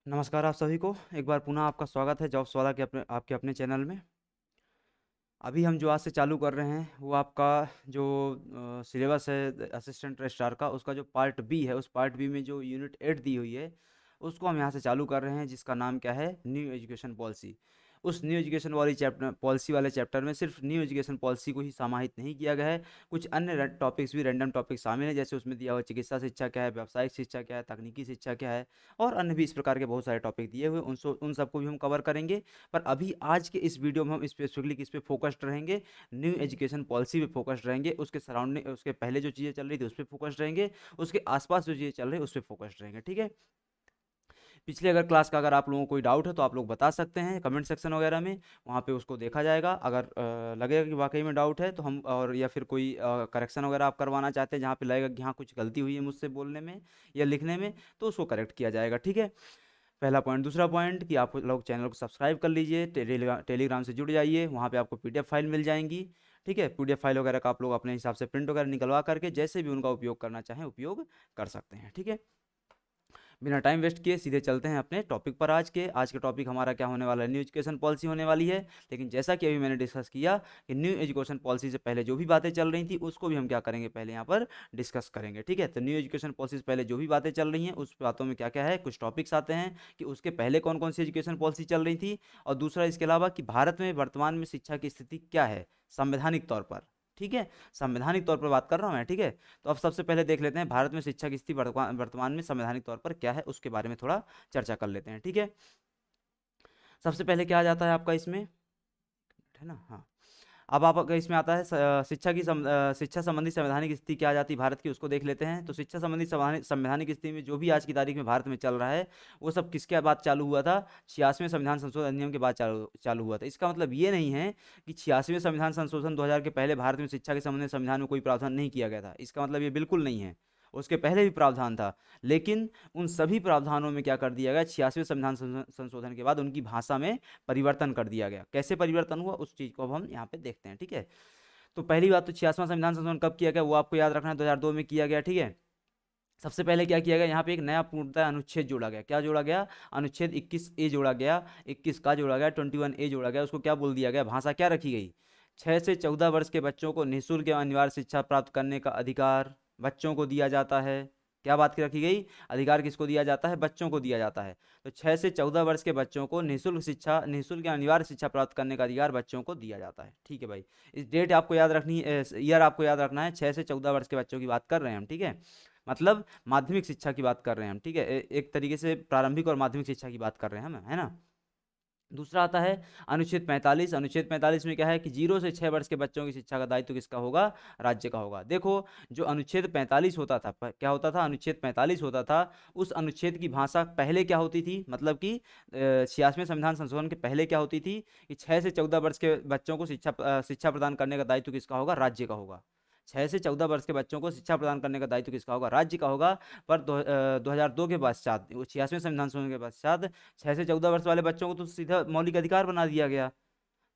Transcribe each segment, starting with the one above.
नमस्कार आप सभी को एक बार पुनः आपका स्वागत है जॉब्स वाला के आपके अपने चैनल में। अभी हम जो आज से चालू कर रहे हैं वो आपका जो सिलेबस है असिस्टेंट रजिस्ट्रार का, उसका जो पार्ट बी है, उस पार्ट बी में जो यूनिट 8 दी हुई है उसको हम यहाँ से चालू कर रहे हैं, जिसका नाम क्या है, न्यू एजुकेशन पॉलिसी। उस न्यू एजुकेशन वाली चैप्टर पॉलिसी वाले चैप्टर में सिर्फ न्यू एजुकेशन पॉलिसी को ही समाहित नहीं किया गया है, कुछ अन्य टॉपिक्स भी, रैंडम टॉपिक शामिल हैं। जैसे उसमें दिया हुआ चिकित्सा शिक्षा क्या है, व्यावसायिक शिक्षा क्या है, तकनीकी शिक्षा क्या है, और अन्य भी इस प्रकार के बहुत सारे टॉपिक दिए हुए, उन सबको भी हम कवर करेंगे। पर अभी आज के इस वीडियो में हम स्पेसिफिकली किस पे फोकस्ड रहेंगे, न्यू एजुकेशन पॉलिसी पे फोकस्ड रहेंगे। उसके सराउंडिंग, उसके पहले जो चीज़ें चल रही थी उस पर फोकस्ड रहेंगे, उसके आसपास जो चीज़ें चल रही है उस पर फोकस्ड रहेंगे, ठीक है। पिछले अगर क्लास का अगर आप लोगों को कोई डाउट है तो आप लोग बता सकते हैं कमेंट सेक्शन वगैरह में, वहाँ पे उसको देखा जाएगा। अगर लगेगा कि वाकई में डाउट है तो हम, और या फिर कोई करेक्शन वगैरह आप करवाना चाहते हैं जहाँ पे लगेगा कि हाँ कुछ गलती हुई है मुझसे बोलने में या लिखने में, तो उसको करेक्ट किया जाएगा, ठीक है। पहला पॉइंट। दूसरा पॉइंट कि आप लोग चैनल को सब्सक्राइब कर लीजिए, टेलीग्राम से जुड़ जाइए, वहाँ पे आपको पीडीएफ फाइल मिल जाएंगी, ठीक है। पीडीएफ फाइल वगैरह का आप लोग अपने हिसाब से प्रिंट वगैरह निकलवा करके जैसे भी उनका उपयोग करना चाहें उपयोग कर सकते हैं, ठीक है। बिना टाइम वेस्ट किए सीधे चलते हैं अपने टॉपिक पर। आज के टॉपिक हमारा क्या होने वाला है, न्यू एजुकेशन पॉलिसी होने वाली है। लेकिन जैसा कि अभी मैंने डिस्कस किया कि न्यू एजुकेशन पॉलिसी से पहले जो भी बातें चल रही थी उसको भी हम क्या करेंगे, पहले यहाँ पर डिस्कस करेंगे, ठीक है। तो न्यू एजुकेशन पॉलिसी से पहले जो भी बातें चल रही हैं उस बातों में क्या क्या है, कुछ टॉपिक्स आते हैं कि उसके पहले कौन कौन सी एजुकेशन पॉलिसी चल रही थी, और दूसरा इसके अलावा कि भारत में वर्तमान में शिक्षा की स्थिति क्या है संवैधानिक तौर पर, ठीक है। संवैधानिक तौर पर बात कर रहा हूँ मैं, ठीक है। तो अब सबसे पहले देख लेते हैं भारत में शिक्षा की स्थिति वर्तमान में संवैधानिक तौर पर क्या है, उसके बारे में थोड़ा चर्चा कर लेते हैं, ठीक है। सबसे पहले क्या आ जाता है आपका इसमें, है ना, हाँ। अब आप अगर इसमें आता है शिक्षा संबंधी संवैधानिक स्थिति क्या आ जाती है भारत की, उसको देख लेते हैं। तो शिक्षा संबंधी संवैधानिक स्थिति में जो भी आज की तारीख में भारत में चल रहा है वो सब किसके बाद चालू हुआ था, 86वें संविधान संशोधन अधिनियम के बाद चालू चालू हुआ था। इसका मतलब ये नहीं है कि 86वें संविधान संशोधन 2000 के पहले भारत में शिक्षा के संबंध में संविधान में कोई प्रावधान नहीं किया गया था, इसका मतलब ये बिल्कुल नहीं है। उसके पहले भी प्रावधान था, लेकिन उन सभी प्रावधानों में क्या कर दिया गया, 86वें संविधान संशोधन के बाद उनकी भाषा में परिवर्तन कर दिया गया। कैसे परिवर्तन हुआ उस चीज़ को अब हम यहाँ पे देखते हैं, ठीक है। तो पहली बात तो 86वां संविधान संशोधन कब किया गया वो आपको याद रखना है, 2002 में किया गया, ठीक है। सबसे पहले क्या किया गया, यहाँ पे एक नया पूर्णतः अनुच्छेद जोड़ा गया। क्या जोड़ा गया, अनुच्छेद 21A जोड़ा गया, 21 का जोड़ा गया, 21A जोड़ा गया। उसको क्या बोल दिया गया, भाषा क्या रखी गई, 6 से 14 वर्ष के बच्चों को निःशुल्क एवं अनिवार्य शिक्षा प्राप्त करने का अधिकार बच्चों को दिया जाता है। क्या बात की रखी गई, अधिकार किसको दिया जाता है, बच्चों को दिया जाता है। तो 6 से 14 वर्ष के बच्चों को निःशुल्क या अनिवार्य शिक्षा प्राप्त करने का अधिकार बच्चों को दिया जाता है, ठीक है भाई। इस डेट आपको याद रखनी है, ईयर आपको याद रखना है, 6 से 14 वर्ष के बच्चों की बात कर रहे हैं हम, ठीक है। मतलब माध्यमिक शिक्षा की बात कर रहे हैं हम, ठीक है। एक तरीके से प्रारंभिक और माध्यमिक शिक्षा की बात कर रहे हैं हम, है ना। दूसरा आता है अनुच्छेद 45। अनुच्छेद 45 में क्या है कि 0 से 6 वर्ष के बच्चों की शिक्षा का दायित्व किसका होगा, राज्य का होगा। देखो, जो अनुच्छेद 45 होता था, क्या होता था, अनुच्छेद 45 होता था, उस अनुच्छेद की भाषा पहले क्या होती थी, मतलब कि 86वें संविधान संशोधन के पहले क्या होती थी कि 6 से 14 वर्ष के बच्चों को शिक्षा प्रदान करने का दायित्व किसका होगा, राज्य का होगा। 6 से 14 वर्ष के बच्चों को शिक्षा प्रदान करने का दायित्व किसका होगा, राज्य का होगा। पर 2002 के पश्चात, 86वें संविधान संशोधन के पश्चात 6 से 14 वर्ष वाले बच्चों को तो सीधा मौलिक अधिकार बना दिया गया।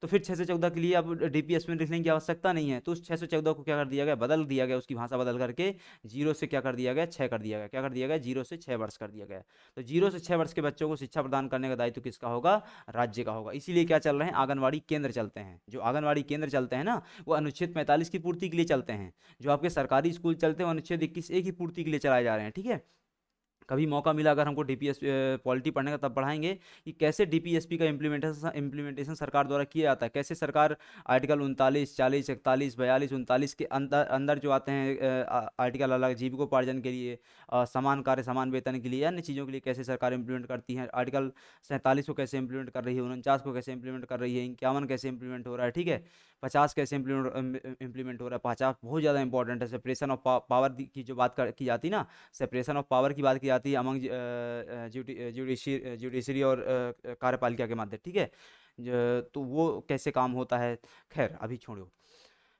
तो फिर 6 से 14 के लिए अब डीपीएस में लिखने की आवश्यकता नहीं है। तो उस 6 से 14 को क्या कर दिया गया, बदल दिया गया, उसकी भाषा बदल करके 0 से क्या कर दिया गया, 6 कर दिया गया। क्या कर दिया गया, 0 से 6 वर्ष कर दिया गया। तो 0 से 6 वर्ष के बच्चों को शिक्षा प्रदान करने का दायित्व किसका होगा, राज्य का होगा। इसीलिए क्या चल रहे हैं, आंगनबाड़ी केंद्र चलते हैं। जो आंगनबाड़ी केंद्र चलते हैं ना, वो अनुच्छेद 45 की पूर्ति के लिए चलते हैं। जो आपके सरकारी स्कूल चलते हैं वो अनुच्छेद 21A की पूर्ति के लिए चलाए जा रहे हैं, ठीक है। कभी मौका मिला अगर हमको डीपीएस पॉलिटी पढ़ने का, तब पढ़ाएंगे कि कैसे डीपीएसपी का इम्प्लीमेंटेशन सरकार द्वारा किया जाता है। कैसे सरकार आर्टिकल 39, 40, 41, 42, 39 के अंदर अंदर जो आते हैं आर्टिकल अलग, जीविकोपार्जन के लिए, समान कार्य समान वेतन के लिए, अन्य चीज़ों के लिए कैसे सरकार इंप्लीमेंट करती है। आर्टिकल 47 को कैसे इंप्लीमेंट कर रही है, 49 को कैसे इंप्लीमेंट कर रही है, 51 कैसे इंप्लीमेंट हो रहा है, ठीक है। 50 कैसे इंप्लीमेंट हो रहा है। 50 बहुत ज़्यादा इंपॉर्टेंट है। सेपरेशन ऑफ पावर की जो बात की जाती है ना, सेपरेशन ऑफ पावर की बात की जाती है अमंग जुडिशरी और कार्यपालिका के मध्य, ठीक है। तो वो कैसे काम होता है, खैर अभी छोड़ो।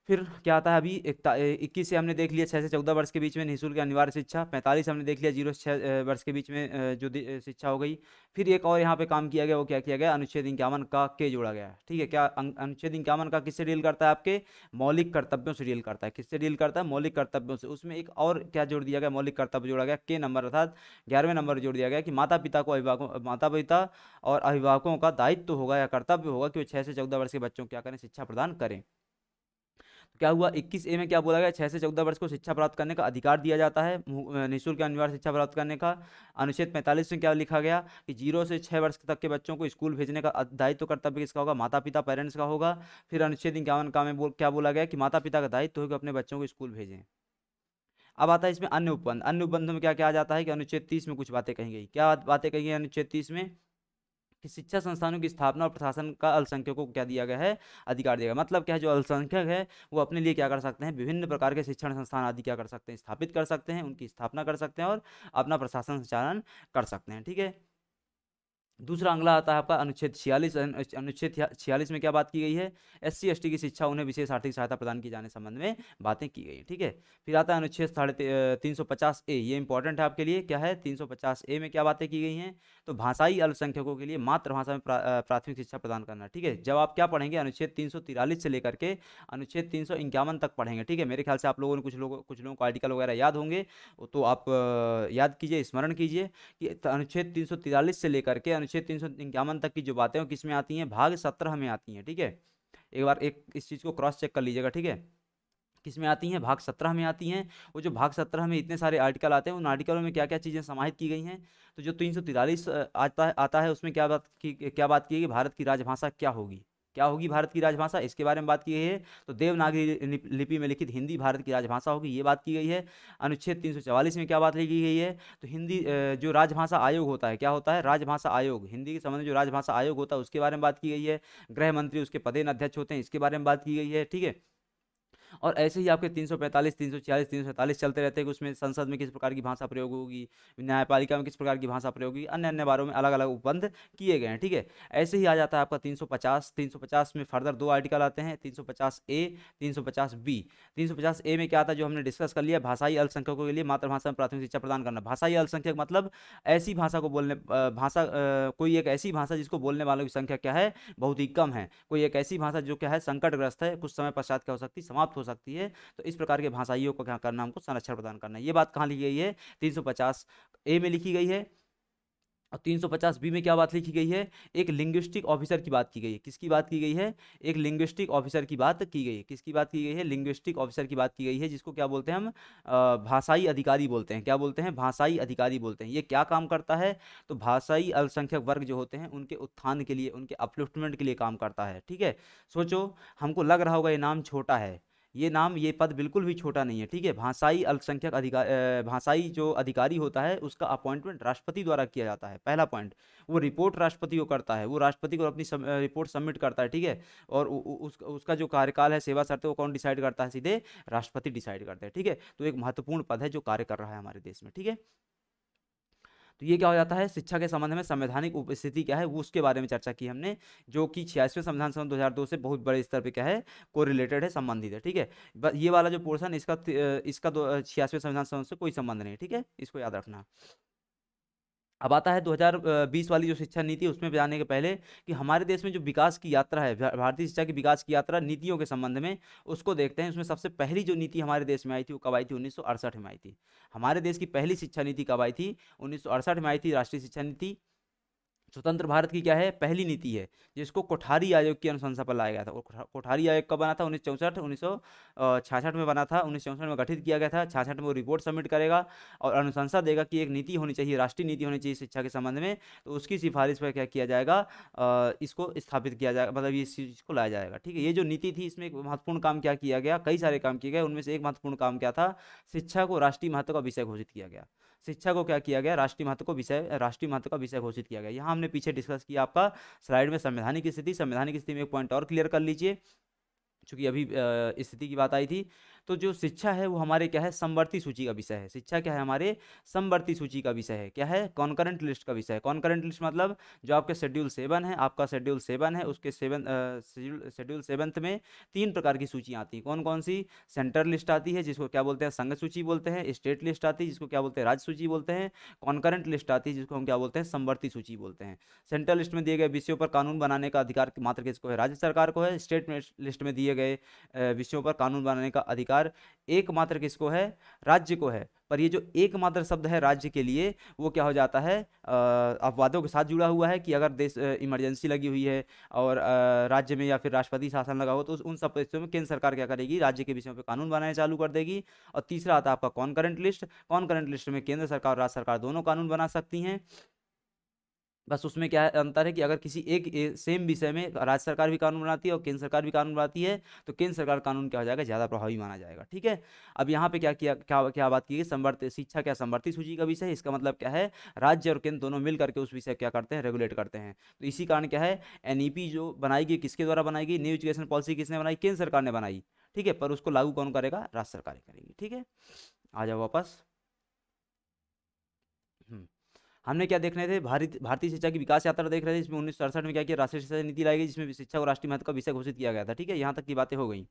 फिर क्या आता है अभी 21 से हमने देख लिया 6 से 14 वर्ष के बीच में निःशुल्क अनिवार्य शिक्षा। 45 हमने देख लिया 0 से 6 वर्ष के बीच में शिक्षा हो गई। फिर एक और यहाँ पे काम किया गया, वो क्या किया गया, अनुच्छेद 51 का के जोड़ा गया। ठीक है, क्या अनुच्छेद 51 का किससे डील करता है, आपके मौलिक कर्तव्यों से डील करता है। किससे डील करता है, मौलिक कर्तव्यों से। उसमें एक और क्या जोड़ दिया गया, मौलिक कर्तव्य जोड़ा गया के नंबर, अर्थात 11वें नंबर जोड़ दिया गया कि माता पिता और अभिभावकों का दायित्व होगा या कर्तव्य होगा कि वो 6 से 14 वर्ष के बच्चों को क्या करें, शिक्षा प्रदान करें। क्या हुआ, 21A में क्या बोला गया, 6 से 14 वर्ष को शिक्षा प्राप्त करने का अधिकार दिया जाता है, निःशुल्क अनिवार्य शिक्षा प्राप्त करने का। अनुच्छेद 45 में क्या लिखा गया कि 0 से 6 वर्ष तक के बच्चों को स्कूल भेजने का दायित्व कर्तव्य किसका होगा, माता पिता पेरेंट्स का होगा। फिर अनुच्छेद 51 का में क्या बोला गया कि माता पिता का दायित्व होगा अपने बच्चों को स्कूल भेजें। अब आता है इसमें अन्य उपबंध। अन्य उपबंधों में क्या क्या आ जाता है कि अनुच्छेद 30 में कुछ बातें कही गई। क्या बातें कही गई अनुच्छेद 30 में कि शिक्षा संस्थानों की स्थापना और प्रशासन का अल्पसंख्यकों को क्या दिया गया है, अधिकार दिया गया। मतलब क्या है, जो अल्पसंख्यक है वो अपने लिए क्या कर सकते हैं, विभिन्न प्रकार के शिक्षण संस्थान आदि क्या कर सकते हैं, स्थापित कर सकते हैं, उनकी स्थापना कर सकते हैं और अपना प्रशासन संचालन कर सकते हैं। ठीक है, दूसरा अगला आता है आपका अनुच्छेद 46। अनुच्छेद 46 में क्या बात की गई है, SC ST की शिक्षा उन्हें विशेष आर्थिक सहायता प्रदान किए जाने संबंध में बातें की गई। ठीक है, फिर आता है अनुच्छेद 350A। ये इंपॉर्टेंट है आपके लिए, क्या है 350A में क्या बातें की गई हैं, तो भाषाई अल्पसंख्यकों के लिए मातृभाषा में प्राथमिक शिक्षा प्रदान करना। ठीक है, जब आप क्या पढ़ेंगे, अनुच्छेद 343 से लेकर के अनुच्छेद 351 तक पढ़ेंगे। ठीक है, मेरे ख्याल से आप लोगों ने कुछ लोगों को आर्टिकल वगैरह याद होंगे, तो आप याद कीजिए, स्मरण कीजिए कि अनुच्छेद 343 से लेकर के अनुच्छेद 351 तक की जो बातें हैं किस में आती हैं, भाग 17 में आती हैं। ठीक है, एक बार इस चीज को क्रॉस चेक कर लीजिएगा। ठीक है, किस में आती हैं, भाग 17 में आती हैं। वो जो भाग 17 में इतने सारे आर्टिकल आते हैं, उन आर्टिकलों में क्या क्या चीज़ें समाहित की गई हैं। तो जो 343 आता है उसमें क्या बात की गई, भारत की राजभाषा क्या होगी, क्या होगी भारत की राजभाषा, इसके बारे में बात की गई है। तो देवनागरी लिपि में लिखित हिंदी भारत की राजभाषा होगी, ये बात की गई है। अनुच्छेद 344 में क्या बात लिखी गई है, तो हिंदी जो राजभाषा आयोग होता है, क्या होता है, राजभाषा आयोग, हिंदी के संबंध में जो राजभाषा आयोग होता है उसके बारे में बात की गई है। गृह मंत्री उसके पदेन अध्यक्ष होते हैं, इसके बारे में बात की गई है। ठीक है, और ऐसे ही आपके 345, 346, 347 चलते रहते हैं कि उसमें संसद में किस प्रकार की भाषा प्रयोग होगी, न्यायपालिका में किस प्रकार की भाषा प्रयोग होगी, अन्य अन्य बारों में अलग अलग उपबंध किए गए हैं। ठीक है, ऐसे ही आ जाता है आपका 350। 350 में फर्दर 2 आर्टिकल आते हैं, 350A, 350B। 350A में क्या आता है, जो हमने डिस्कस कर लिया, भाषाई अल्पसंख्यकों के लिए मातृभाषा में प्राथमिक शिक्षा प्रदान करना। भाषाई अल्पसंख्यक मतलब ऐसी भाषा को बोलने कोई एक ऐसी भाषा जिसको बोलने वालों की संख्या क्या है, बहुत ही कम है। कोई एक ऐसी भाषा जो क्या है, संकटग्रस्त है, कुछ समय पश्चात क्या हो सकती है, समाप्त हो सकती है। तो इस प्रकार के भाषाइयों को क्या करना, हमको संरक्षण प्रदान करना है। ये बात कहाँ लिखी गई है, 350A में लिखी गई है। और 350B में क्या बात लिखी गई है, एक लिंग्विस्टिक ऑफिसर की बात की गई है। किसकी बात की गई है, एक लिंग्विस्टिक ऑफिसर की बात की गई है। किसकी बात की गई है, लिंग्विस्टिक ऑफिसर की बात की गई है, जिसको क्या बोलते हैं हम, भाषाई अधिकारी बोलते हैं। क्या बोलते हैं, भाषाई अधिकारी बोलते हैं। ये क्या काम करता है, तो भाषाई अल्पसंख्यक वर्ग जो होते हैं उनके उत्थान के लिए, उनके अपलिफ्टमेंट के लिए काम करता है। ठीक है, सोचो, हमको लग रहा होगा ये नाम छोटा है, ये पद बिल्कुल भी छोटा नहीं है। ठीक है, भाषाई अल्पसंख्यक अधिकार, भाषाई जो अधिकारी होता है उसका अपॉइंटमेंट राष्ट्रपति द्वारा किया जाता है। पहला पॉइंट, वो रिपोर्ट राष्ट्रपति को करता है, वो राष्ट्रपति को अपनी रिपोर्ट सबमिट करता है। ठीक है, और उसका जो कार्यकाल है, सेवा शर्तें, वो कौन डिसाइड करता है, सीधे राष्ट्रपति डिसाइड करते हैं। ठीक है, तो एक महत्वपूर्ण पद है जो कार्य कर रहा है हमारे देश में। ठीक है, तो ये क्या हो जाता है, शिक्षा के संबंध में संवैधानिक उपस्थिति क्या है, वो उसके बारे में चर्चा की हमने, जो कि 86वें संविधान संशोधन 2002 से बहुत बड़े स्तर पे क्या है, को रिलेटेड है, संबंधित है। ठीक है, ये वाला जो पोर्शन इसका 86वें संविधान संशोधन से कोई संबंध नहीं। ठीक है, इसको याद रखना। अब आता है 2020 वाली जो शिक्षा नीति, उसमें जाने के पहले कि हमारे देश में जो विकास की यात्रा है, भारतीय शिक्षा की विकास की यात्रा नीतियों के संबंध में, उसको देखते हैं। उसमें सबसे पहली जो नीति हमारे देश में आई थी, वो कब आई थी, 1968 में आई थी। हमारे देश की पहली शिक्षा नीति कब आई थी, 1968 में आई थी, राष्ट्रीय शिक्षा नीति। स्वतंत्र भारत की क्या है, पहली नीति है, जिसको कोठारी आयोग की अनुशंसा पर लाया गया था। और कोठारी आयोग कब बना था, 1966 में बना था। 1964 में गठित किया गया था। 66 में वो रिपोर्ट सबमिट करेगा और अनुशंसा देगा कि एक नीति होनी चाहिए, राष्ट्रीय नीति होनी चाहिए शिक्षा के संबंध में। तो उसकी सिफारिश पर क्या किया जाएगा, इसको स्थापित किया जाएगा, मतलब इस चीज़ को लाया जाएगा। ठीक है, ये जो नीति थी, इसमें एक महत्वपूर्ण काम क्या किया गया, कई सारे काम किए गए, उनमें से एक महत्वपूर्ण काम क्या था, शिक्षा को राष्ट्रीय महत्व का विषय घोषित किया गया। शिक्षा को क्या किया गया, राष्ट्रीय महत्व का विषय घोषित किया गया। यहाँ हमने पीछे डिस्कस किया आपका स्लाइड में, संवैधानिक स्थिति में एक पॉइंट और क्लियर कर लीजिए, चूंकि अभी स्थिति की बात आई थी। तो जो शिक्षा है वो हमारे क्या है, समवर्ती सूची का विषय है। शिक्षा क्या है, हमारे समवर्ती सूची का विषय है। क्या है, कॉन्करेंट लिस्ट का विषय है। कॉन्करेंट लिस्ट मतलब जो आपके शेड्यूल 7 है, आपका शेड्यूल 7 है, उसके शेड्यूल 7 में 3 प्रकार की सूचियाँ आती हैं। कौन कौन सी? सेंट्रल लिस्ट आती है जिसको क्या बोलते हैं, संघ सूची बोलते हैं। स्टेट लिस्ट आती है जिसको क्या बोलते हैं, राज्य सूची बोलते हैं। कॉन्करेंट लिस्ट आती है जिसको हम क्या बोलते हैं, समवर्ती सूची बोलते हैं। सेंट्रल लिस्ट में दिए गए विषयों पर कानून बनाने का अधिकार मात्र किसको है, राज्य सरकार को है। स्टेट लिस्ट में दिए गए विषयों पर कानून बनाने का अधिकार एकमात्र किसको है, राज्य को है। पर ये जो एकमात्र शब्द है राज्य के लिए, वो क्या हो जाता है, अपवादों के साथ जुड़ा हुआ है कि अगर देश इमरजेंसी लगी हुई है और राज्य में या फिर राष्ट्रपति शासन लगा हो, तो उन सब परिस्थितियों में केंद्र सरकार क्या करेगी, राज्य के विषयों पर कानून बनाने चालू कर देगी। और तीसरा आता है आपका कॉन्करेंट लिस्ट। कॉन्करेंट लिस्ट में केंद्र सरकार और राज्य सरकार दोनों कानून बना सकती हैं। बस उसमें क्या है, अंतर है कि अगर किसी एक सेम विषय में राज्य सरकार भी कानून बनाती है और केंद्र सरकार भी कानून बनाती है, तो केंद्र सरकार कानून क्या हो जाएगा, ज़्यादा प्रभावी माना जाएगा। ठीक है। अब यहाँ पे क्या बात की गई, समवर्ती शिक्षा क्या समवर्ती सूची का विषय है। इसका मतलब क्या है, राज्य और केंद्र दोनों मिल करके उस विषय क्या करते हैं, रेगुलेट करते हैं। तो इसी कारण क्या है, एनईपी जो बनाई गई किसके द्वारा बनाई गई, न्यू एजुकेशन पॉलिसी किसने बनाई, केंद्र सरकार ने बनाई। ठीक है। पर उसको लागू कौन करेगा, राज्य सरकार करेगी। ठीक है। आ जाओ वापस। हमने क्या देख रहे थे, भारतीय शिक्षा की विकास यात्रा देख रहे थे। इसमें 1967 में क्या किया, राष्ट्रीय शिक्षा नीति लाई गई, जिसमें शिक्षा को राष्ट्रीय महत्व का विषय घोषित किया गया था। ठीक है। यहाँ तक की बातें हो गई।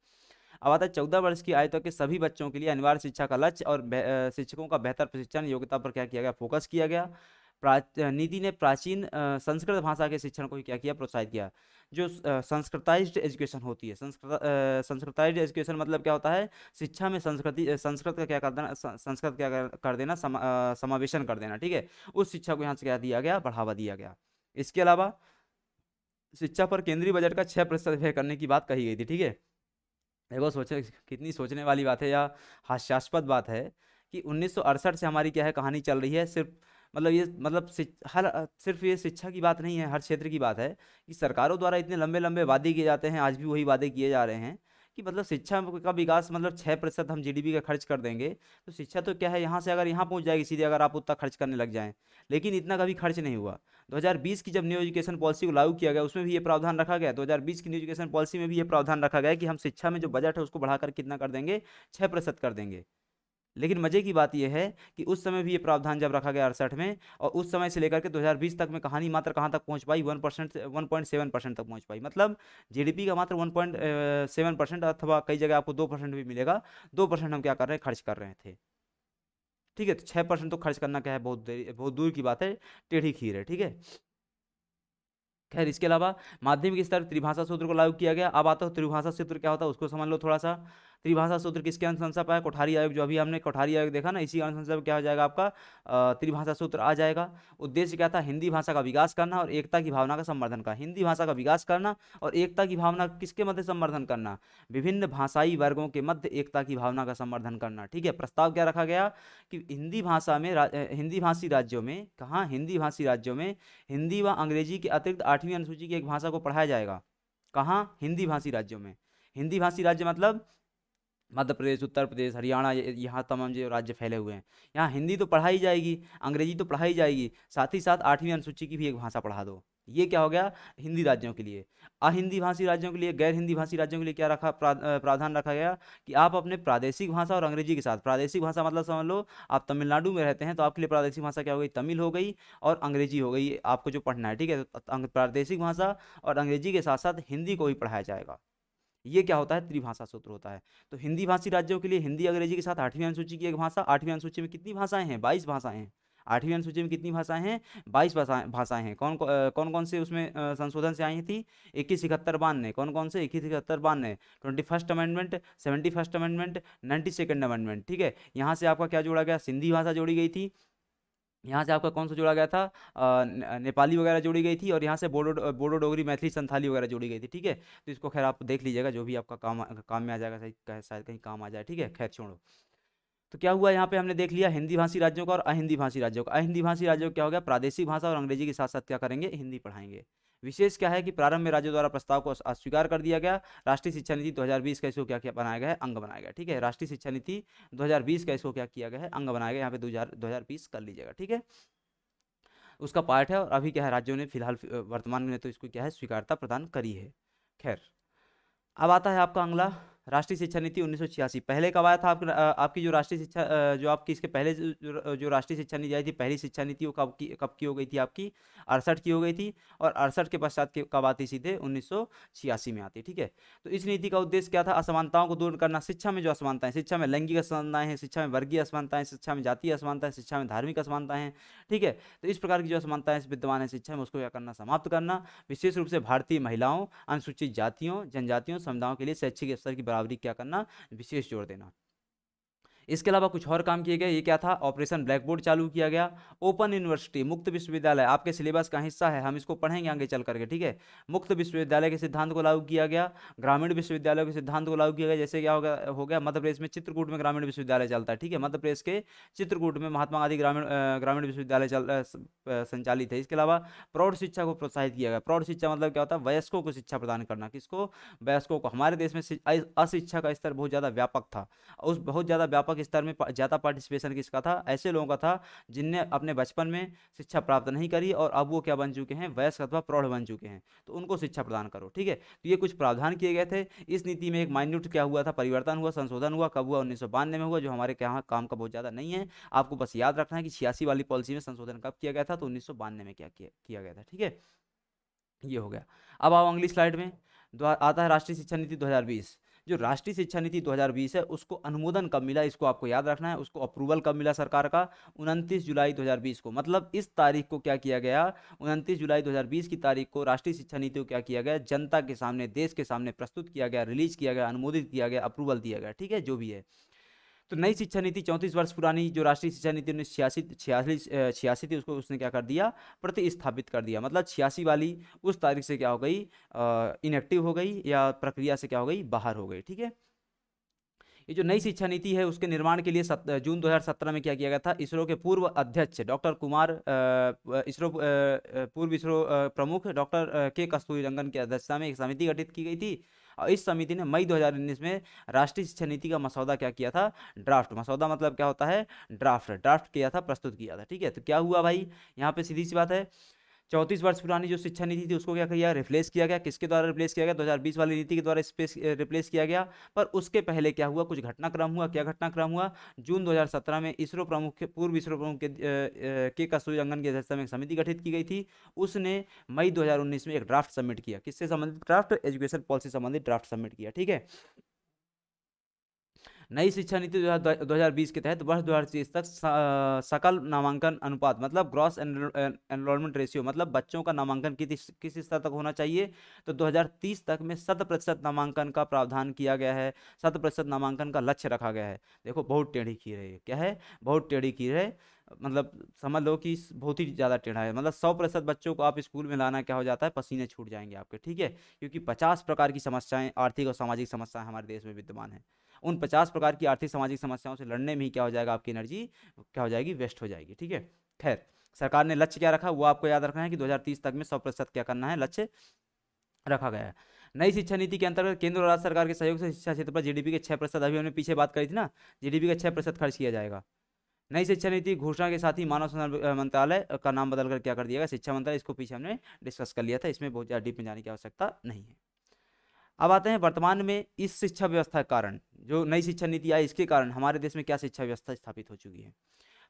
अब आता है 14 वर्ष की आयु तक के सभी बच्चों के लिए अनिवार्य शिक्षा का लक्ष्य और शिक्षकों का बेहतर प्रशिक्षण योग्यता पर क्या किया गया, फोकस किया गया। नीति ने प्राचीन संस्कृत भाषा के शिक्षण को ही क्या किया, प्रोत्साहित किया। जो संस्कृताइज्ड एजुकेशन होती है, संस्कृताइज्ड एजुकेशन मतलब क्या होता है, शिक्षा में संस्कृत का क्या कर देना, संस्कृत क्या कर देना, समावेशन कर देना। ठीक है। उस शिक्षा को यहाँ से क्या दिया गया, बढ़ावा दिया गया। इसके अलावा शिक्षा पर केंद्रीय बजट का 6% व्यय करने की बात कही गई थी। ठीक है। देखो सोचे, कितनी सोचने वाली बात है या हास्यास्पद बात है कि 1968 से हमारी क्या है, कहानी चल रही है। सिर्फ मतलब ये मतलब सिर्फ ये शिक्षा की बात नहीं है, हर क्षेत्र की बात है कि सरकारों द्वारा इतने लंबे लंबे वादे किए जाते हैं, आज भी वही वादे किए जा रहे हैं कि मतलब शिक्षा का विकास मतलब 6% हम जीडीपी का खर्च कर देंगे। तो शिक्षा तो क्या है, यहाँ से अगर यहाँ पहुँच जाएगी सीधे, अगर आप उतना खर्च करने लग जाएं। लेकिन इतना कभी खर्च नहीं हुआ। 2020 की जब न्यू एजुकेशन पॉलिसी को लागू किया गया, उसमें भी ये प्रावधान रखा गया। 2020 की न्यू एजुकेशन पॉलिसी में भी ये प्रावधान रखा गया कि हम शिक्षा में जो बजट है उसको बढ़ाकर कितना कर देंगे, 6% कर देंगे। लेकिन मजे की बात यह है कि उस समय भी ये प्रावधान जब रखा गया 68 में, और उस समय से लेकर के 2020 तक में कहानी मात्र कहाँ तक पहुंच पाई, 1.7% तक पहुंच पाई। मतलब जीडीपी का मात्र 1.7%, अथवा कई जगह आपको 2% भी मिलेगा। 2% हम क्या कर रहे हैं, खर्च कर रहे थे। ठीक है। तो 6% तो खर्च करना क्या है, बहुत दूर की बात है, टेढ़ी खीर है। ठीक है। खैर, इसके अलावा माध्यमिक स्तर त्रिभाषा सूत्र को लागू किया गया। अब आता है त्रिभाषा सूत्र क्या होता है, उसको समझ लो थोड़ा सा। त्रिभाषा सूत्र किसके अनुशंसा पर है, कोठारी आयोग, जो अभी हमने कोठारी आयोग देखा ना, इसी अनुशंसा पर क्या हो जाएगा आपका, त्रिभाषा सूत्र आ जाएगा। उद्देश्य क्या था, हिंदी भाषा का विकास करना और एकता की भावना का संवर्धन का। हिंदी भाषा का विकास करना और एकता की भावना किसके मध्य संवर्धन करना, विभिन्न भाषाई वर्गों के मध्य एकता की भावना का संवर्धन करना। ठीक है। प्रस्ताव क्या रखा गया कि हिंदी भाषा में हिंदी भाषी राज्यों में, कहाँ, हिंदी भाषी राज्यों में हिंदी व अंग्रेजी के अतिरिक्त 8वीं अनुसूची की एक भाषा को पढ़ाया जाएगा। कहाँ, हिंदी भाषी राज्यों में। हिंदी भाषी राज्य मतलब मध्य प्रदेश, उत्तर प्रदेश, हरियाणा, यहाँ तमाम जो राज्य फैले हुए हैं, यहाँ हिंदी तो पढ़ाई जाएगी, अंग्रेजी तो पढ़ाई जाएगी, साथ ही साथ 8वीं अनुसूची की भी एक भाषा पढ़ा दो। ये क्या हो गया, हिंदी राज्यों के लिए। अहिंदी भाषी राज्यों के लिए, गैर हिंदी भाषी राज्यों के लिए क्या रखा, प्रावधान रखा गया कि आप अपने प्रादेशिक भाषा और अंग्रेजी के साथ, प्रादेशिक भाषा मतलब समझ लो आप तमिलनाडु में रहते हैं तो आपके लिए प्रादेशिक भाषा क्या हो गई, तमिल हो गई और अंग्रेजी हो गई, आपको जो पढ़ना है। ठीक है। तो प्रादेशिक भाषा और अंग्रेजी के साथ साथ हिंदी को भी पढ़ाया जाएगा। ये क्या होता है, त्रिभाषा सूत्र होता है। तो हिंदी भाषी राज्यों के लिए हिंदी अंग्रेजी के साथ 8वीं अनुसूची की एक भाषा। 8वीं अनुसूची में कितनी भाषाएं हैं, 22 भाषाएं हैं। 8वीं अनुसूची में कितनी भाषाएं हैं, 22 भाषाएं हैं। कौन कौन से उसमें संशोधन से आई थी, 2171 कौन कौन से, 2171, 21st amendment, 71st amendment, 92nd amendment. ठीक है। यहाँ से आपका क्या जोड़ा गया, सिंधी भाषा जोड़ी गई थी। यहाँ से आपका कौन सा जोड़ा गया था, नेपाली वगैरह जोड़ी गई थी, और यहाँ से बोडो डोगरी, मैथिली, संथाली वगैरह जोड़ी गई थी। ठीक है। तो इसको खैर आप देख लीजिएगा, जो भी आपका काम में आ जाएगा, सही शायद कहीं काम आ जाए। ठीक है। खैर छोड़ो। तो क्या हुआ, यहाँ पे हमने देख लिया हिंदी भाषी राज्यों का और अहिंदी भाषी राज्यों का। अहिंदी भाषी राज्यों का क्या हो गया, प्रादेशिक भाषा और अंग्रेजी के साथ साथ क्या करेंगे, हिंदी पढ़ाएंगे। विशेष क्या है कि प्रारंभ में राज्यों द्वारा प्रस्ताव को अस्वीकार कर दिया गया। राष्ट्रीय शिक्षा नीति 2020 का इसको क्या बनाया गया है, अंग बनाया गया। ठीक है। राष्ट्रीय शिक्षा नीति 2020 का इसको क्या किया गया है, अंग बनाया गया। यहाँ पे 2020 कर लीजिएगा। ठीक है। उसका पार्ट है, और अभी क्या है, राज्यों ने फिलहाल वर्तमान में तो इसको क्या है, स्वीकारता प्रदान करी है। खैर, अब आता है आपका अगला राष्ट्रीय शिक्षा नीति 1986। पहले कब आया था आपकी जो राष्ट्रीय शिक्षा जो आपकी इसके पहले जो राष्ट्रीय शिक्षा नीति आई थी, पहली शिक्षा नीति, वो कब की हो गई थी आपकी? 68 की हो गई थी। और 68 के पश्चात कब आती? सीधे 1986 में आती। ठीक है, तो इस नीति का उद्देश्य क्या था? असमानताओं को दूर करना। शिक्षा में जो असमानताएं, शिक्षा में लैंगिक असमानताएं हैं, शिक्षा में वर्गीय असमानताएं, शिक्षा में जातीय असमानताएं, शिक्षा में धार्मिक असमानताएं हैं। ठीक है, तो इस प्रकार की जो असमानताएं विद्यमान है शिक्षा में, उसको क्या करना? समाप्त करना। विशेष रूप से भारतीय महिलाओं, अनुसूचित जातियों, जनजातियों, समुदायों के लिए शैक्षिक स्तर की बराबरी क्या करना? विशेष जोर देना। इसके अलावा कुछ और काम किए गए। ये क्या था? ऑपरेशन ब्लैक बोर्ड चालू किया गया। ओपन यूनिवर्सिटी, मुक्त विश्वविद्यालय, आपके सिलेबस का हिस्सा है, हम इसको पढ़ेंगे आगे चल करके। ठीक है, मुक्त विश्वविद्यालय के सिद्धांत को लागू किया गया। ग्रामीण विश्वविद्यालयों के सिद्धांत को लागू किया गया। जैसे क्या हो गया मध्य प्रदेश में चित्रकूट में ग्रामीण विश्वविद्यालय चलता है। ठीक है, मध्य प्रदेश के चित्रकूट में महात्मा गांधी ग्रामीण विश्वविद्यालय संचालित है। इसके अलावा प्रौढ़ शिक्षा को प्रोत्साहित किया गया। प्रौढ़ शिक्षा मतलब क्या होता है? वयस्कों को शिक्षा प्रदान करना। किसको? वयस्कों को। हमारे देश में अशिक्षा का स्तर बहुत ज़्यादा व्यापक था। उस बहुत ज़्यादा व्यापक स्तर में ज़्यादा पार्टिसिपेशन किसका था? ऐसे लोगों का था जिनने अपने बचपन में शिक्षा प्राप्त नहीं करी और अब वो क्या बन चुके हैं? वयस्क अथवा प्रौढ़ बन चुके हैं, तो उनको शिक्षा प्रदान करो। ठीक है, तो ये कुछ प्रावधान किए गए थे। इस नीति में एक माइन्यूट क्या हुआ था? परिवर्तन हुआ, संशोधन हुआ। कब हुआ? 1992 में हुआ, जो हमारे यहाँ काम का बहुत ज़्यादा नहीं है। आपको बस याद रखना है कि 86 वाली पॉलिसी में संशोधन कब किया गया था? तो 1992 में क्या किया गया था। ठीक है, ये हो गया। अब आओ अगली स्लाइड में। आता है राष्ट्रीय शिक्षा नीति 2020। जो राष्ट्रीय शिक्षा नीति 2020 है, उसको अनुमोदन कब मिला? इसको आपको याद रखना है। उसको अप्रूवल कब मिला सरकार का? 29 जुलाई 2020 को। मतलब इस तारीख को क्या किया गया? 29 जुलाई 2020 की तारीख को राष्ट्रीय शिक्षा नीति को क्या किया गया? जनता के सामने, देश के सामने प्रस्तुत किया गया, रिलीज किया गया, अनुमोदित किया गया, अप्रूवल दिया गया। ठीक है, जो भी है। तो नई शिक्षा नीति 34 वर्ष पुरानी जो राष्ट्रीय शिक्षा नीति 1986 थी, उसको उसने क्या कर दिया? प्रतिस्थापित कर दिया। मतलब 86 वाली उस तारीख से क्या हो गई? इनएक्टिव हो गई, या प्रक्रिया से क्या हो गई? बाहर हो गई। ठीक है, ये जो नई शिक्षा नीति है, उसके निर्माण के लिए जून 2017 में क्या किया गया था? इसरो के पूर्व अध्यक्ष डॉक्टर कुमार, पूर्व इसरो प्रमुख डॉक्टर के कस्तूरीरंगन की अध्यक्षता में एक समिति गठित की गई थी। और इस समिति ने मई 2019 में राष्ट्रीय शिक्षा नीति का मसौदा क्या किया था? ड्राफ्ट। मसौदा मतलब क्या होता है? ड्राफ्ट किया था, प्रस्तुत किया था। ठीक है, तो क्या हुआ भाई? यहाँ पे सीधी सी बात है, 34 वर्ष पुरानी जो शिक्षा नीति थी, उसको क्या किया? रिप्लेस किया गया। किसके द्वारा रिप्लेस किया गया? 2020 वाली नीति के द्वारा रिप्लेस किया गया। पर उसके पहले क्या हुआ? कुछ घटनाक्रम हुआ। क्या घटनाक्रम हुआ? जून 2017 में इसरो प्रमुख, पूर्व इसरो प्रमुख के कस्तूरीरंगन की अध्यक्षता में एक समिति गठित की गई थी। उसने मई 2019 में एक ड्राफ्ट सबमिट किया। किससे संबंधित ड्राफ्ट? एजुकेशन पॉलिसी संबंधित ड्राफ्ट सबमिट किया। ठीक है, नई शिक्षा नीति 2020 के तहत वर्ष 2030 तक सकल नामांकन अनुपात, मतलब ग्रॉस एनरोलमेंट रेशियो, मतलब बच्चों का नामांकन किस स्तर तक होना चाहिए? तो 2030 तक में 100% नामांकन का प्रावधान किया गया है। 100% नामांकन का लक्ष्य रखा गया है। देखो, बहुत टेढ़ी खीर है। क्या है? बहुत टेढ़ी खीर है। मतलब समझ लो कि बहुत ही ज़्यादा टेढ़ा है। मतलब 100% बच्चों को आप स्कूल में लाना क्या हो जाता है? पसीने छूट जाएंगे आपके। ठीक है, क्योंकि 50 प्रकार की समस्याएं, आर्थिक और सामाजिक समस्याएं हमारे देश में विद्यमान है। उन 50 प्रकार की आर्थिक सामाजिक समस्याओं से लड़ने में ही क्या हो जाएगा? आपकी एनर्जी क्या हो जाएगी? वेस्ट हो जाएगी। ठीक है, खैर, सरकार ने लक्ष्य क्या रखा वो आपको याद रखना है कि 2030 तक में 100% क्या करना है? लक्ष्य रखा गया है। नई शिक्षा नीति के अंतर्गत केंद्र और राज्य सरकार के सहयोग से शिक्षा क्षेत्र पर जीडीपी के 6%, अभी हमने पीछे बात करी थी ना, जीडीपी का 6% खर्च किया जाएगा। नई शिक्षा नीति घोषणा के साथ ही मानव संसाधन मंत्रालय का नाम बदलकर क्या कर दिया गया? शिक्षा मंत्रालय। इसको पीछे हमने डिस्कस कर लिया था, इसमें बहुत ज़्यादा डीप में जाने की आवश्यकता नहीं है। अब आते हैं वर्तमान में इस शिक्षा व्यवस्था के कारण, जो नई शिक्षा नीति आई, इसके कारण हमारे देश में क्या शिक्षा व्यवस्था स्थापित हो चुकी है।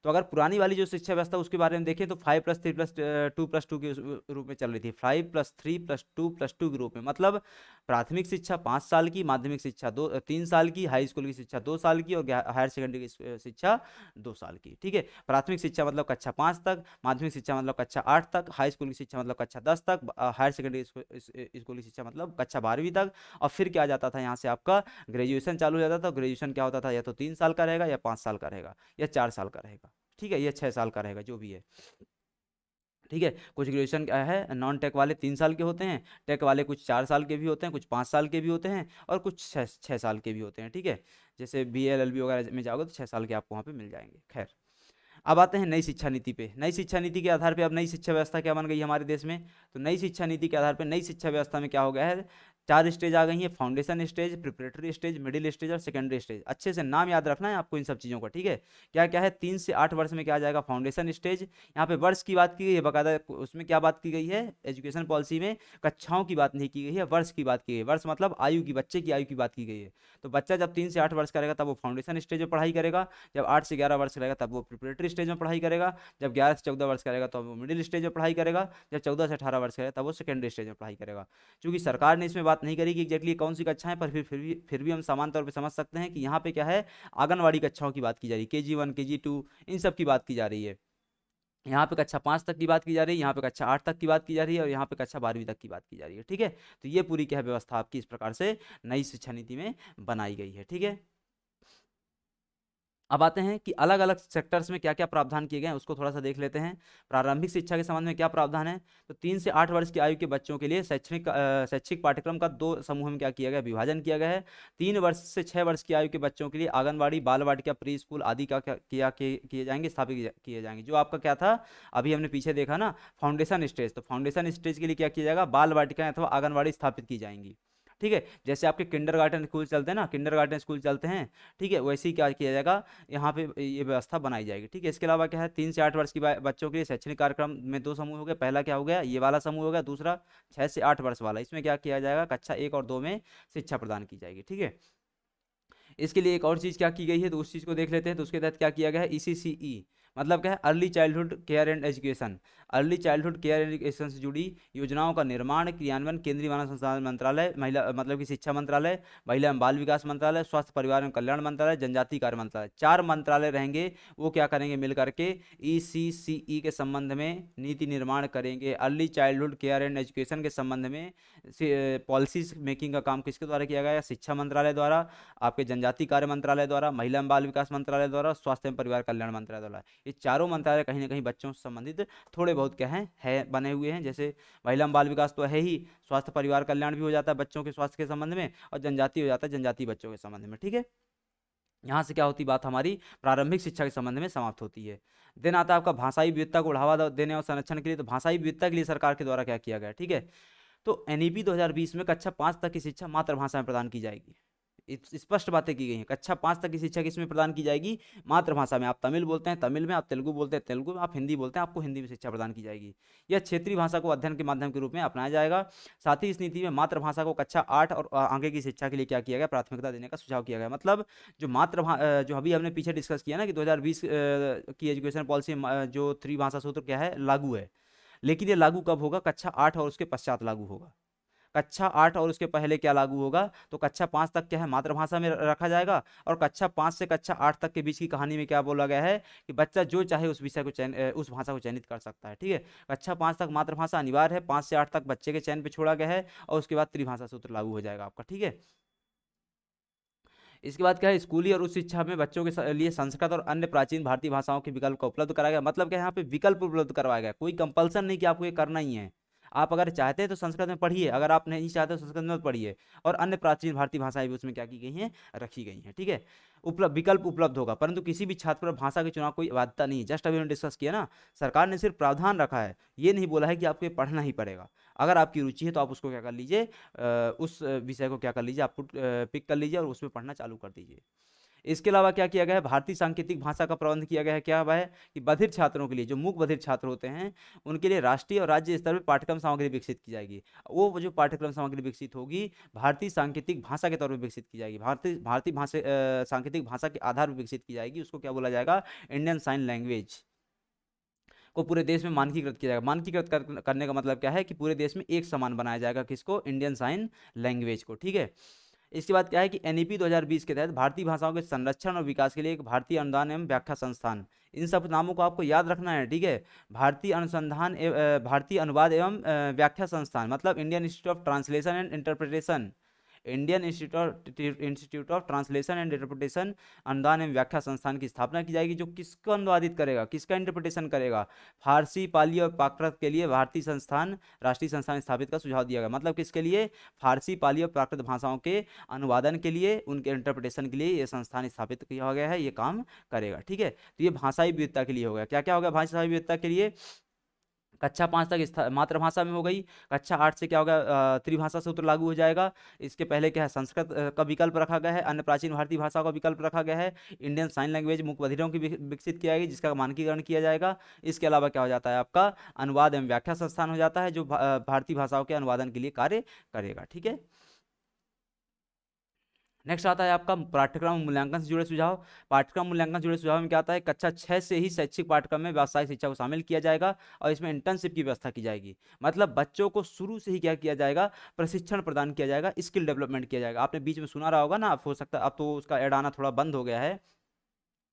तो अगर पुरानी वाली जो शिक्षा व्यवस्था उसके बारे में देखें तो 5+3+2+2 के रूप में चल रही थी। 5+3+2+2 के रूप में, मतलब प्राथमिक शिक्षा 5 साल की, माध्यमिक शिक्षा 3 साल की, हाई स्कूल की शिक्षा 2 साल की और हायर सेकेंडरी की शिक्षा 2 साल की। ठीक है, प्राथमिक शिक्षा मतलब कक्षा 5 तक, माध्यमिक शिक्षा मतलब कक्षा 8 तक, हाई स्कूल की शिक्षा मतलब कक्षा 10 तक, हायर सेकेंडरी स्कूल की शिक्षा मतलब कक्षा 12वीं तक। और फिर क्या आ जाता था? यहाँ से आपका ग्रेजुएशन चालू हो जाता था। ग्रेजुएशन क्या होता था? या तो 3 साल का रहेगा, या 5 साल का रहेगा, या 4 साल का रहेगा। ठीक है, ये 6 साल का रहेगा, जो भी है। ठीक है, कुछ ग्रेजुएशन क्या है, नॉन टेक वाले 3 साल के होते हैं, टेक वाले कुछ 4 साल के भी होते हैं, कुछ 5 साल के भी होते हैं, और कुछ 6 साल के भी होते हैं। ठीक है, जैसे BA LLB वगैरह में जाओगे तो 6 साल के आपको वहाँ पे मिल जाएंगे। खैर, अब आते हैं नई शिक्षा नीति पे। नई शिक्षा नीति के आधार पे अब नई शिक्षा व्यवस्था क्या बन गई हमारे देश में? तो नई शिक्षा नीति के आधार पे नई शिक्षा व्यवस्था में क्या हो गया है? 4 स्टेज आ गई हैं, foundation stage, preparatory stage, middle stage और सेकेंडरी स्टेज। अच्छे से नाम याद रखना है आपको इन सब चीज़ों का, ठीक है। क्या क्या है, 3 से 8 वर्ष में क्या आ जाएगा, फाउंडेशन स्टेज। यहाँ पे वर्ष की बात की गई है बाकायदा, उसमें क्या बात की गई है, एजुकेशन पॉलिसी में कक्षाओं की बात नहीं की गई है, वर्ष की बात की गई है। वर्ष मतलब आयु की, बच्चे की आयु की बात की गई है। तो बच्चा जब 3 से 8 वर्ष का रहेगा तब वो फाउंडेशन स्टेज में पढ़ाई करेगा, जब 8 से 11 वर्ष का रहेगा तब वो प्रिपरेटरी स्टेज में पढ़ाई करेगा, जब 11 से 14 वर्ष का रहेगा तो वो मिडिल स्टेज में पढ़ाई करेगा, जब 14 से 18 वर्ष का रहेगा तब वो सेकेंडरी स्टेज में पढ़ाई करेगा। क्योंकि सरकार ने इसमें बात नहीं करी कि एग्जैक्टली कौन सी कक्षाएं, पर फिर भी हम समान तौर पे समझ सकते हैं कि यहाँ पे क्या है, आंगनवाड़ी कक्षाओं की बात की जा रही है, KG1 KG2 इन सब की बात की जा रही है। यहाँ पे कक्षा 5 तक की बात की जा रही है, यहाँ पे कक्षा 8 तक की बात की जा रही है और यहाँ पे कक्षा 12वीं तक की बात की जा रही है, ठीक है। तो ये पूरी क्या है व्यवस्था आपकी इस प्रकार से नई शिक्षा नीति में बनाई गई है, ठीक है। अब आते हैं कि अलग अलग सेक्टर्स में क्या क्या प्रावधान किए गए हैं, उसको थोड़ा सा देख लेते हैं। प्रारंभिक शिक्षा के संबंध में क्या प्रावधान है, तो 3 से 8 वर्ष की आयु के बच्चों के लिए शैक्षिक पाठ्यक्रम का 2 समूह में क्या किया गया, विभाजन किया गया है। 3 वर्ष से 6 वर्ष की आयु के बच्चों के लिए आंगनबाड़ी, बाल वाटिका, प्री स्कूल आदि का क्या किए जाएंगे, स्थापित किए जाएंगे। जो आपका क्या था, अभी हमने पीछे देखा ना, फाउंडेशन स्टेज, तो फाउंडेशन स्टेज के लिए क्या किया जाएगा, बाल वाटिका अथवा आंगनबाड़ी स्थापित की जाएंगी, ठीक है। जैसे आपके किंडरगार्टन स्कूल चलते हैं ना, किंडरगार्टन स्कूल चलते हैं, ठीक है, वैसे ही क्या किया जाएगा, यहाँ पे ये व्यवस्था बनाई जाएगी, ठीक है। इसके अलावा क्या है, 3 से 8 वर्ष की बच्चों के लिए शैक्षणिक कार्यक्रम में 2 समूह हो गए। पहला क्या हो गया, ये वाला समूह हो गया, दूसरा 6 से 8 वर्ष वाला। इसमें क्या किया जाएगा, कक्षा 1 और 2 में शिक्षा प्रदान की जाएगी, ठीक है। इसके लिए एक और चीज़ क्या की गई है, तो उस चीज़ को देख लेते हैं। तो उसके तहत क्या किया गया है, ECCE मतलब क्या है, early childhood care and education. Early childhood care and education से जुड़ी योजनाओं का निर्माण क्रियान्वयन केंद्रीय मानव संसाधन मंत्रालय, महिला मतलब कि शिक्षा मंत्रालय, महिला एवं बाल विकास मंत्रालय, स्वास्थ्य परिवार एवं कल्याण मंत्रालय, जनजातीय कार्य मंत्रालय, 4 मंत्रालय रहेंगे। वो क्या करेंगे, मिल करके ECCE के संबंध में नीति निर्माण करेंगे। Early childhood care and education के संबंध में पॉलिसीज मेकिंग का काम किसके द्वारा किया गया, शिक्षा मंत्रालय द्वारा, आपके जनजातीय कार्य मंत्रालय द्वारा, महिला एवं बाल विकास मंत्रालय द्वारा, स्वास्थ्य एवं परिवार कल्याण मंत्रालय द्वारा। ये चारों मंत्रालय कहीं ना कहीं बच्चों से संबंधित थोड़े बहुत क्या है बने हुए हैं। जैसे महिला बाल विकास तो है ही, स्वास्थ्य परिवार कल्याण भी हो जाता है बच्चों के स्वास्थ्य के संबंध में, और जनजाति हो जाता है जनजातीय बच्चों के संबंध में, ठीक है। यहाँ से क्या होती बात, हमारी प्रारंभिक शिक्षा के संबंध में समाप्त होती है। देन आता है आपका भाषाई विविधता को बढ़ावा देने और संरक्षण के लिए। तो भाषाई विविधता के लिए सरकार के द्वारा क्या किया गया, ठीक है। तो NEP 2020 में कक्षा 5 तक की शिक्षा मातृभाषा में प्रदान की जाएगी। स्पष्ट बातें की गई हैं। कक्षा 5 तक की शिक्षा किसमें प्रदान की जाएगी, मातृभाषा में। आप तमिल बोलते हैं तमिल में, आप तेलुगु बोलते हैं तेलुगु में, आप हिंदी बोलते हैं आपको हिंदी में शिक्षा प्रदान की जाएगी। यह क्षेत्रीय भाषा को अध्ययन के माध्यम के रूप में अपनाया जाएगा। साथ ही इस नीति में मातृभाषा को कक्षा 8 और आगे की शिक्षा के लिए क्या किया गया, प्राथमिकता देने का सुझाव किया गया। मतलब जो अभी हमने पीछे डिस्कस किया ना कि 2020 की एजुकेशन पॉलिसी जो त्रिभाषा सूत्र क्या है, लागू है। लेकिन ये लागू कब होगा, कक्षा 8 और उसके पश्चात लागू होगा। कक्षा 8 और उसके पहले क्या लागू होगा, तो कक्षा 5 तक क्या है, मातृभाषा में रखा जाएगा। और कक्षा 5 से कक्षा 8 तक के बीच की कहानी में क्या बोला गया है कि बच्चा जो चाहे उस विषय को उस भाषा को चयनित कर सकता है, ठीक है। कक्षा 5 तक मातृभाषा अनिवार्य है, 5 से 8 तक बच्चे के चयन पे छोड़ा गया है, और उसके बाद त्रिभाषा सूत्र लागू हो जाएगा आपका, ठीक है। इसके बाद क्या है, स्कूली और उच्च शिक्षा में बच्चों के लिए संस्कृत और अन्य प्राचीन भारतीय भाषाओं के विकल्प का उपलब्ध कराया गया। मतलब क्या है, यहाँ पे विकल्प उपलब्ध करवाया गया, कोई कंपल्सन नहीं कि आपको ये करना ही है। आप अगर चाहते हैं तो संस्कृत में पढ़िए, अगर आप नहीं चाहते तो संस्कृत में पढ़िए। और अन्य प्राचीन भारतीय भाषाएं भी उसमें क्या की गई हैं, रखी गई हैं, ठीक है। विकल्प उपलब्ध होगा, परंतु किसी भी छात्र पर भाषा के चुनाव कोई बाध्यता नहीं है। जस्ट अभी हमने डिस्कस किया ना, सरकार ने सिर्फ प्रावधान रखा है, ये नहीं बोला है कि आपको ये पढ़ना ही पड़ेगा। अगर आपकी रुचि है तो आप उसको क्या कर लीजिए, उस विषय को क्या कर लीजिए, आप पिक कर लीजिए और उसमें पढ़ना चालू कर दीजिए। इसके अलावा क्या किया गया है, भारतीय सांकेतिक भाषा का प्रबंध किया गया है। क्या है कि बधिर छात्रों के लिए, जो मूक बधिर छात्र होते हैं, उनके लिए राष्ट्रीय और राज्य स्तर पर पाठ्यक्रम सामग्री विकसित की जाएगी। वो जो पाठ्यक्रम सामग्री विकसित होगी, भारतीय सांकेतिक भाषा के तौर पर विकसित की जाएगी। भारतीय भाषा सांकेतिक भाषा के आधार पर विकसित की जाएगी। उसको क्या बोला जाएगा, इंडियन साइन लैंग्वेज को पूरे देश में मानकीकृत किया जाएगा। मानकीकृत करने का मतलब क्या है कि पूरे देश में एक समान बनाया जाएगा, किसको, इंडियन साइन लैंग्वेज को, ठीक है। इसके बाद क्या है कि NEP 2020 के तहत भारतीय भाषाओं के संरक्षण और विकास के लिए एक भारतीय अनुदान एवं व्याख्या संस्थान, इन सब नामों को आपको याद रखना है, ठीक है। भारतीय अनुवाद एवं व्याख्या संस्थान मतलब Indian institute of translation and interpretation, Indian institute of translation and interpretation अनुदान एवं व्याख्या संस्थान की स्थापना की जाएगी, जो किसको अनुवादित करेगा, किसका इंटरप्रिटेशन करेगा, फारसी, पाली और प्राकृत के लिए राष्ट्रीय संस्थान स्थापित का सुझाव दिया गया। मतलब किसके लिए, फारसी, पाली और प्राकृत भाषाओं के अनुवादन के लिए, उनके इंटरप्रिटेशन के लिए ये संस्थान स्थापित किया गया है, ये काम करेगा, ठीक है। तो ये भाषाई विविधता के लिए हो गया। क्या क्या होगा भाषाई विविधता के लिए, कक्षा 5 तक मातृभाषा में हो गई। कक्षा 8 से क्या होगा, त्रिभाषा सूत्र लागू हो जाएगा। इसके पहले क्या है, संस्कृत का विकल्प रखा गया है, अन्य प्राचीन भारतीय भाषाओं का विकल्प रखा गया है, इंडियन साइन लैंग्वेज मुख्य बधिरों की विकसित किया जाएगी, जिसका मानकीकरण किया जाएगा। इसके अलावा क्या हो जाता है आपका, अनुवाद एवं व्याख्या संस्थान हो जाता है, जो भारतीय भाषाओं के अनुवादन के लिए कार्य करेगा। ठीक है, नेक्स्ट आता है आपका पाठ्यक्रम मूल्यांकन से जुड़े सुझाव। पाठ्यक्रम मूल्यांकन से जुड़े सुझाव में क्या आता है, कक्षा 6 से ही शैक्षिक पाठ्यक्रम में व्यावसायिक शिक्षा को शामिल किया जाएगा और इसमें इंटर्नशिप की व्यवस्था की जाएगी। मतलब बच्चों को शुरू से ही क्या किया जाएगा, प्रशिक्षण प्रदान किया जाएगा, स्किल डेवलपमेंट किया जाएगा। आपने बीच में सुना रहा होगा ना, आप हो सकता है अब तो उसका ऐड आना थोड़ा बंद हो गया है,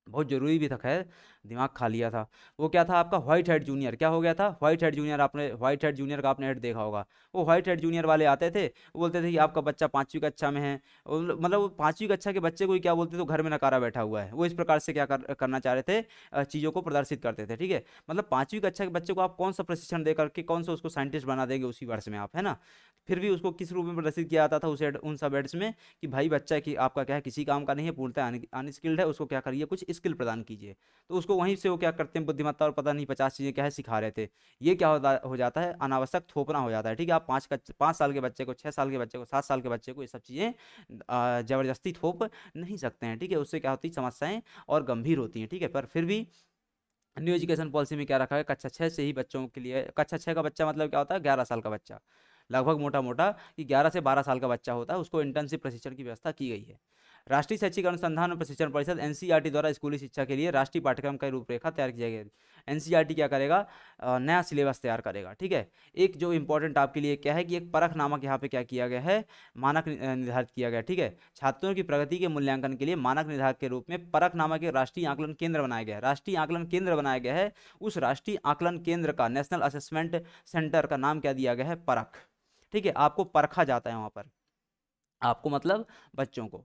बहुत जरूरी भी था, खैर दिमाग खा लिया था। वो क्या था आपका, व्हाइट हेड जूनियर। क्या हो गया था, व्हाइट हेड जूनियर। आपने व्हाइट हेड जूनियर का आपने हेड देखा होगा। वो व्हाइट हेड जूनियर वाले आते थे, वो बोलते थे कि आपका बच्चा 5वीं कक्षा में है, मतलब वो 5वीं कक्षा के बच्चे को ही क्या बोलते थे, तो घर में नकारा बैठा हुआ है। वो इस प्रकार से क्या करना चाह रहे थे, चीज़ों को प्रदर्शित करते थे। ठीक है, मतलब 5वीं कक्षा के बच्चे को आप कौन सा प्रशिक्षण दे करके कौन सा उसको साइंटिस्ट बना देंगे उसी वर्ष में आप, है ना। फिर भी उसको किस रूप में प्रदर्शित किया जाता था उन सब एड्स में, कि भाई बच्चा की आपका क्या है, किसी काम का नहीं है, पूर्णतः अनस्किल्ड है, उसको क्या करिए, कुछ स्किल प्रदान कीजिए। तो उसको वहीं से वो क्या करते हैं, बुद्धिमत्ता और पता नहीं 50 चीज़ें क्या है सिखा रहे थे। ये क्या हो जाता है, अनावश्यक थोपना हो जाता है। ठीक है, आप 5 साल के बच्चे को, 6 साल के बच्चे को, 7 साल के बच्चे को ये सब चीज़ें जबरदस्ती थोप नहीं सकते हैं। ठीक है, उससे क्या होती है, समस्याएं और गंभीर होती हैं। ठीक है, पर फिर भी न्यू एजुकेशन पॉलिसी में क्या रखा है, कक्षा 6 से ही बच्चों के लिए, कक्षा 6 का बच्चा मतलब क्या होता है, 11 साल का बच्चा, लगभग मोटा मोटा कि 11 से 12 साल का बच्चा होता है, उसको इंटर्नशिप प्रशिक्षण की व्यवस्था की गई है। राष्ट्रीय शैक्षिक अनुसंधान और प्रशिक्षण परिषद एनसीईआरटी द्वारा स्कूली शिक्षा के लिए राष्ट्रीय पाठ्यक्रम का रूपरेखा तैयार की जाएगी। एनसीईआरटी क्या करेगा, नया सिलेबस तैयार करेगा। ठीक है, एक जो इंपॉर्टेंट आपके लिए क्या है कि एक परख नामक यहाँ पे क्या किया गया है, मानक निर्धारित किया गया। ठीक है, छात्रों की प्रगति के मूल्यांकन के लिए मानक निर्धारक के रूप में परख नामक एक राष्ट्रीय आकलन केंद्र बनाया गया है। राष्ट्रीय आकलन केंद्र बनाया गया है, उस राष्ट्रीय आकलन केंद्र का, नेशनल असेसमेंट सेंटर का नाम क्या दिया गया है, परख। ठीक है, आपको परखा जाता है वहां पर, आपको मतलब बच्चों को।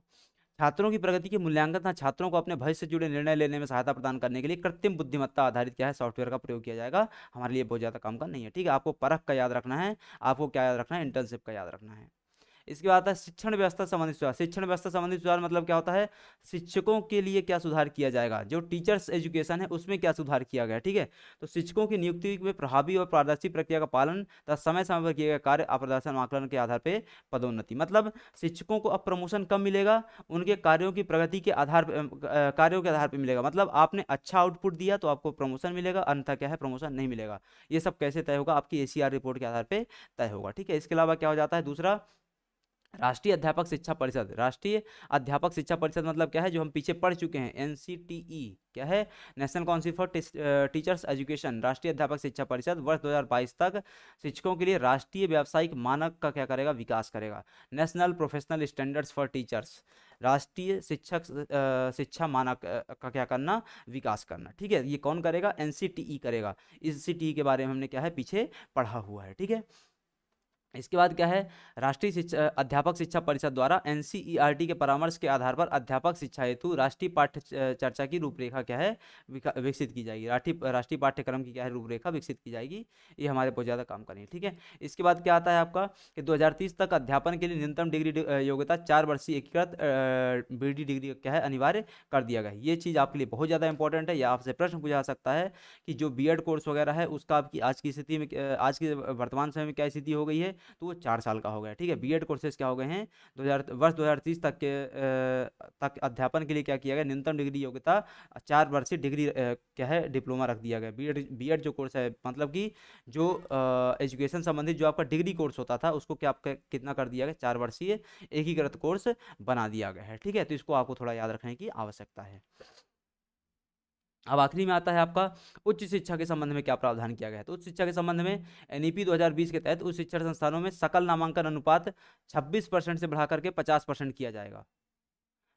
छात्रों की प्रगति के मूल्यांकन तथा छात्रों को अपने भविष्य से जुड़े निर्णय लेने में सहायता प्रदान करने के लिए कृत्रिम बुद्धिमत्ता आधारित क्या है, सॉफ्टवेयर का प्रयोग किया जाएगा। हमारे लिए बहुत ज़्यादा काम का नहीं है। ठीक है, आपको परख का याद रखना है, आपको क्या याद रखना है, इंटर्नशिप का याद रखना है। इसके बाद आता है शिक्षण व्यवस्था संबंधित सुधार। शिक्षण व्यवस्था संबंधित सुधार मतलब क्या होता है, शिक्षकों के लिए क्या सुधार किया जाएगा, जो टीचर्स एजुकेशन है उसमें क्या सुधार किया गया। ठीक है, तो शिक्षकों की नियुक्ति में प्रभावी और पारदर्शी प्रक्रिया का पालन तथा समय समय पर किए गए कार्य अप्रदर्शन आकलन के आधार पर पदोन्नति। मतलब शिक्षकों को अब प्रमोशन कब मिलेगा, उनके कार्यों की प्रगति के आधार कार्यों के आधार पर मिलेगा। मतलब आपने अच्छा आउटपुट दिया तो आपको प्रमोशन मिलेगा, अन्यथा क्या है, प्रमोशन नहीं मिलेगा। ये सब कैसे तय होगा, आपकी एसीआर रिपोर्ट के आधार पर तय होगा। ठीक है, इसके अलावा क्या हो जाता है, दूसरा राष्ट्रीय अध्यापक शिक्षा परिषद। राष्ट्रीय अध्यापक शिक्षा परिषद मतलब क्या है, जो हम पीछे पढ़ चुके हैं, एनसीटीई क्या है, national council for teachers education. राष्ट्रीय अध्यापक शिक्षा परिषद वर्ष 2022 तक शिक्षकों के लिए राष्ट्रीय व्यावसायिक मानक का क्या करेगा, विकास करेगा। National professional standards for teachers, राष्ट्रीय शिक्षा मानक का क्या करना, विकास करना। ठीक है, ये कौन करेगा, एनसीटीई करेगा। इस एनसीटीई के बारे में हमने क्या है, पीछे पढ़ा हुआ है। ठीक है, इसके बाद क्या है, राष्ट्रीय शिक्षा अध्यापक शिक्षा परिषद द्वारा एनसीईआरटी के परामर्श के आधार पर अध्यापक शिक्षा हेतु राष्ट्रीय पाठ्य चर्चा की रूपरेखा क्या है, विकसित की जाएगी। राष्ट्रीय पाठ्यक्रम की क्या है, रूपरेखा विकसित की जाएगी। ये हमारे बहुत ज़्यादा काम करेंगे। ठीक है, इसके बाद क्या आता है आपका कि 2030 तक अध्यापन के लिए न्यूनतम डिग्री योग्यता 4 वर्षीय एकीकृत बीडी डिग्री क्या है, अनिवार्य कर दिया गया है। ये चीज़ आपके लिए बहुत ज़्यादा इंपॉर्टेंट है। या आपसे प्रश्न पूछा जा सकता है कि जो बीएड कोर्स वगैरह है उसका आपकी आज की स्थिति में, आज के वर्तमान समय में क्या स्थिति हो गई है, तो वो 4 साल का हो गया। ठीक है, बीएड कोर्सेज क्या हो गए हैं, 2030 तक के तक अध्यापन के लिए क्या किया गया, न्यूनतम डिग्री योग्यता 4 वर्षीय डिग्री क्या है, डिप्लोमा रख दिया गया। बीएड जो कोर्स है, मतलब कि जो एजुकेशन संबंधित जो आपका डिग्री कोर्स होता था उसको क्या आपका कितना कर दिया गया, 4 वर्षीय एकीकृत कोर्स बना दिया गया है। ठीक है, तो इसको आपको थोड़ा याद रखने की आवश्यकता है। अब आखिरी में आता है आपका उच्च शिक्षा के संबंध में क्या प्रावधान किया गया है। तो उच्च शिक्षा के संबंध में एनईपी 2020 के तहत उच्च शिक्षा संस्थानों में सकल नामांकन अनुपात 26% से बढ़ाकर के 50% किया जाएगा।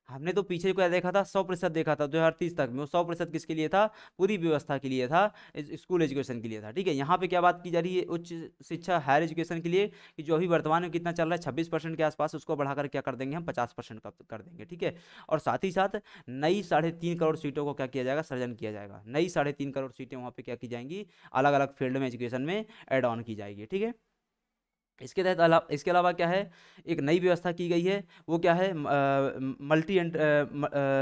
हमने तो पीछे क्या देखा था, 100% देखा था 2030 तक में। वो 100% किसके लिए था, पूरी व्यवस्था के लिए था, स्कूल एजुकेशन के लिए था। ठीक है, यहाँ पे क्या बात की जा रही है, उच्च शिक्षा हायर एजुकेशन के लिए, कि जो अभी वर्तमान में कितना चल रहा है 26% के आसपास, उसको बढ़ाकर क्या कर देंगे हम, 50% कर देंगे। ठीक है, और साथ ही साथ नई 3.5 करोड़ सीटों को क्या किया जाएगा, सृजन किया जाएगा। नई 3.5 करोड़ सीटें वहाँ पे क्या की जाएंगी, अलग अलग फील्ड में एजुकेशन में एड ऑन की जाएगी। ठीक है, इसके अलावा क्या है, एक नई व्यवस्था की गई है, वो क्या है,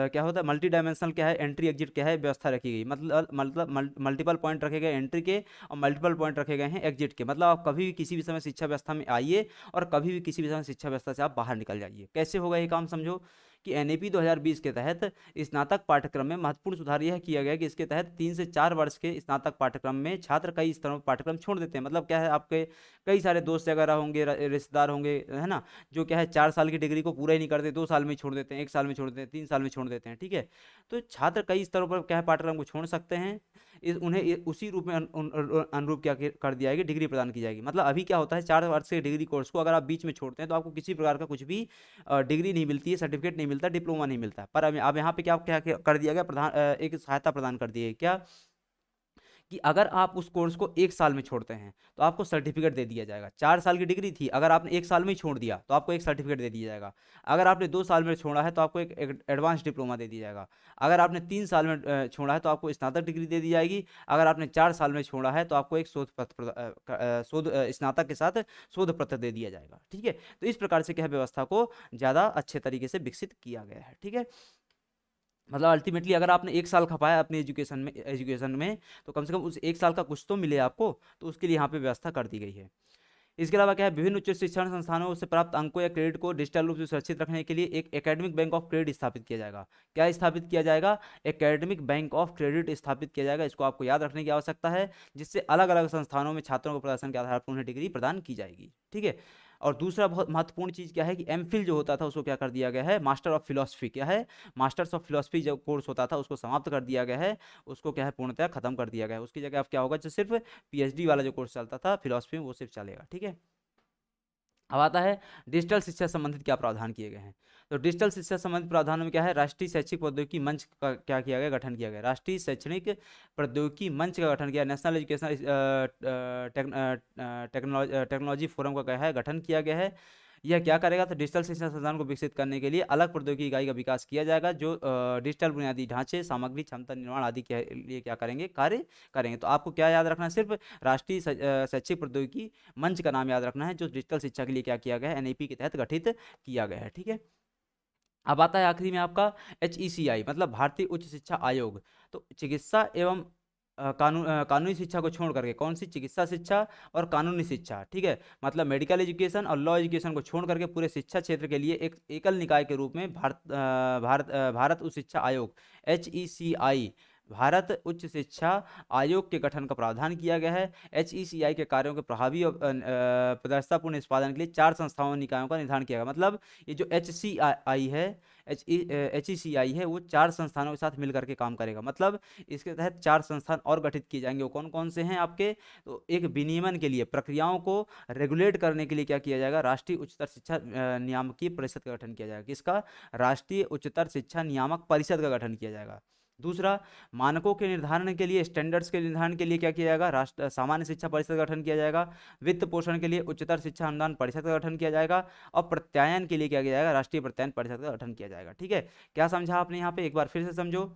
क्या होता है, मल्टी डायमेंशनल क्या है, एंट्री एग्जिट क्या है, व्यवस्था रखी गई। मतलब मल्टीपल पॉइंट रखे गए एंट्री के और मल्टीपल पॉइंट रखे गए हैं एग्जिट के। मतलब आप कभी भी किसी भी समय शिक्षा व्यवस्था में आइए और कभी भी किसी भी समय शिक्षा व्यवस्था से आप बाहर निकल जाइए। कैसे होगा ये काम, समझो कि एनईपी 2020 के तहत स्नातक पाठ्यक्रम में महत्वपूर्ण सुधार यह किया गया कि इसके तहत 3 से 4 वर्ष के स्नातक पाठ्यक्रम में छात्र कई स्तरों पर पाठ्यक्रम छोड़ देते हैं। मतलब क्या है, आपके कई सारे दोस्त वगैरह होंगे, रिश्तेदार होंगे, है ना, जो क्या है 4 साल की डिग्री को पूरा ही नहीं करते, 2 साल में छोड़ देते हैं, 1 साल में छोड़ देते हैं, 3 साल में छोड़ देते हैं। ठीक है, तो छात्र कई स्तरों पर क्या है पाठ्यक्रम को छोड़ सकते हैं। उन्हें उसी रूप में अनुरूप क्या कर दिया जाएगी, डिग्री प्रदान की जाएगी। मतलब अभी क्या होता है, 4 वर्ष के डिग्री कोर्स को अगर आप बीच में छोड़ते हैं तो आपको किसी प्रकार का कुछ भी डिग्री नहीं मिलती है, सर्टिफिकेट नहीं मिलता, डिप्लोमा नहीं मिलता। पर अब यहाँ पे क्या क्या क्या कर दिया गया, एक सहायता प्रदान कर दी है क्या, कि अगर आप उस कोर्स को 1 साल में छोड़ते हैं तो आपको सर्टिफिकेट दे दिया जाएगा। 4 साल की डिग्री थी, अगर आपने 1 साल में ही छोड़ दिया तो आपको एक सर्टिफिकेट दे दिया जाएगा। अगर आपने 2 साल में छोड़ा है तो आपको एक एडवांस डिप्लोमा दे दिया जाएगा। अगर आपने 3 साल में छोड़ा है तो आपको स्नातक डिग्री दे दी जाएगी। अगर आपने 4 साल में छोड़ा है तो आपको एक स्नातक के साथ शोध पत्र दे दिया जाएगा। ठीक है, तो इस प्रकार से क्या है, व्यवस्था को ज़्यादा अच्छे तरीके से विकसित किया गया है। ठीक है, मतलब अल्टीमेटली अगर आपने 1 साल खपाया अपने एजुकेशन में तो कम से कम उस 1 साल का कुछ तो मिले आपको, तो उसके लिए यहाँ पे व्यवस्था कर दी गई है। इसके अलावा क्या है, विभिन्न उच्च शिक्षण संस्थानों से प्राप्त अंकों या क्रेडिट को डिजिटल रूप से सुरक्षित रखने के लिए एक एकेडमिक बैंक ऑफ क्रेडिट स्थापित किया जाएगा। क्या स्थापित किया जाएगा, एकेडमिक बैंक ऑफ क्रेडिट स्थापित किया जाएगा। इसको आपको याद रखने की आवश्यकता है, जिससे अलग अलग संस्थानों में छात्रों को प्रदर्शन के आधार पर उन्हें डिग्री प्रदान की जाएगी। ठीक है, और दूसरा बहुत महत्वपूर्ण चीज़ क्या है कि एमफिल जो होता था उसको क्या कर दिया गया है, मास्टर ऑफ फिलॉसफी क्या है, मास्टर्स ऑफ फिलॉसफी जो कोर्स होता था उसको समाप्त कर दिया गया है, उसको क्या है पूर्णतः खत्म कर दिया गया है। उसकी जगह अब क्या होगा, जो सिर्फ पीएचडी वाला जो कोर्स चलता था फिलॉसफी में वो सिर्फ चलेगा। ठीक है, अब आता है डिजिटल शिक्षा संबंधित क्या प्रावधान किए गए हैं। तो डिजिटल शिक्षा संबंधित प्रावधानों में क्या है, राष्ट्रीय शैक्षिक प्रौद्योगिकी मंच का क्या किया गया, गठन किया गया। राष्ट्रीय शैक्षणिक प्रौद्योगिकी मंच का गठन किया, नेशनल एजुकेशन टेक्नोलॉजी फोरम का क्या है गठन किया गया है। यह क्या करेगा, तो डिजिटल शिक्षा संस्थान को विकसित करने के लिए अलग प्रौद्योगिकी इकाई का विकास किया जाएगा, जो डिजिटल बुनियादी ढांचे, सामग्री, क्षमता निर्माण आदि के लिए क्या करेंगे, कार्य करेंगे। तो आपको क्या याद रखना है, सिर्फ राष्ट्रीय शैक्षिक प्रौद्योगिकी मंच का नाम याद रखना है, जो डिजिटल शिक्षा के लिए क्या किया गया है, एनईपी के तहत गठित किया गया है। ठीक है, अब आता है आखिरी में आपका HECI मतलब भारतीय उच्च शिक्षा आयोग। तो चिकित्सा एवं कानूनी शिक्षा को छोड़ करके, कौन सी, चिकित्सा शिक्षा और कानूनी शिक्षा, ठीक है, मतलब मेडिकल एजुकेशन और लॉ एजुकेशन को छोड़ करके पूरे शिक्षा क्षेत्र के लिए एक एकल निकाय के रूप में भारत उच्च शिक्षा आयोग HECI, भारत उच्च शिक्षा आयोग के गठन का प्रावधान किया गया है। HECI के कार्यों के प्रभावी और प्रदर्शतापूर्ण निष्पादन के लिए 4 संस्थाओं और निकायों का निर्धारण किया गया। मतलब ये जो HCI है, HECI है, वो 4 संस्थानों के साथ मिलकर के काम करेगा। मतलब इसके तहत 4 संस्थान और गठित किए जाएंगे। वो कौन कौन से हैं आपके, तो एक विनियमन के लिए, प्रक्रियाओं को रेगुलेट करने के लिए क्या किया जाएगा, राष्ट्रीय उच्चतर शिक्षा नियामकीय परिषद का गठन किया जाएगा। किसका, राष्ट्रीय उच्चतर शिक्षा नियामक परिषद का गठन किया जाएगा। दूसरा, मानकों के निर्धारण के लिए, स्टैंडर्ड्स के निर्धारण के लिए क्या किया जाएगा, राष्ट्र सामान्य शिक्षा परिषद का गठन किया जाएगा। वित्त पोषण के लिए उच्चतर शिक्षा अनुदान परिषद का गठन किया जाएगा। और प्रत्यायन के लिए क्या किया जाएगा, राष्ट्रीय प्रत्यायन परिषद का गठन किया जाएगा। ठीक है, क्या समझा आपने यहाँ पे, एक बार फिर से समझो।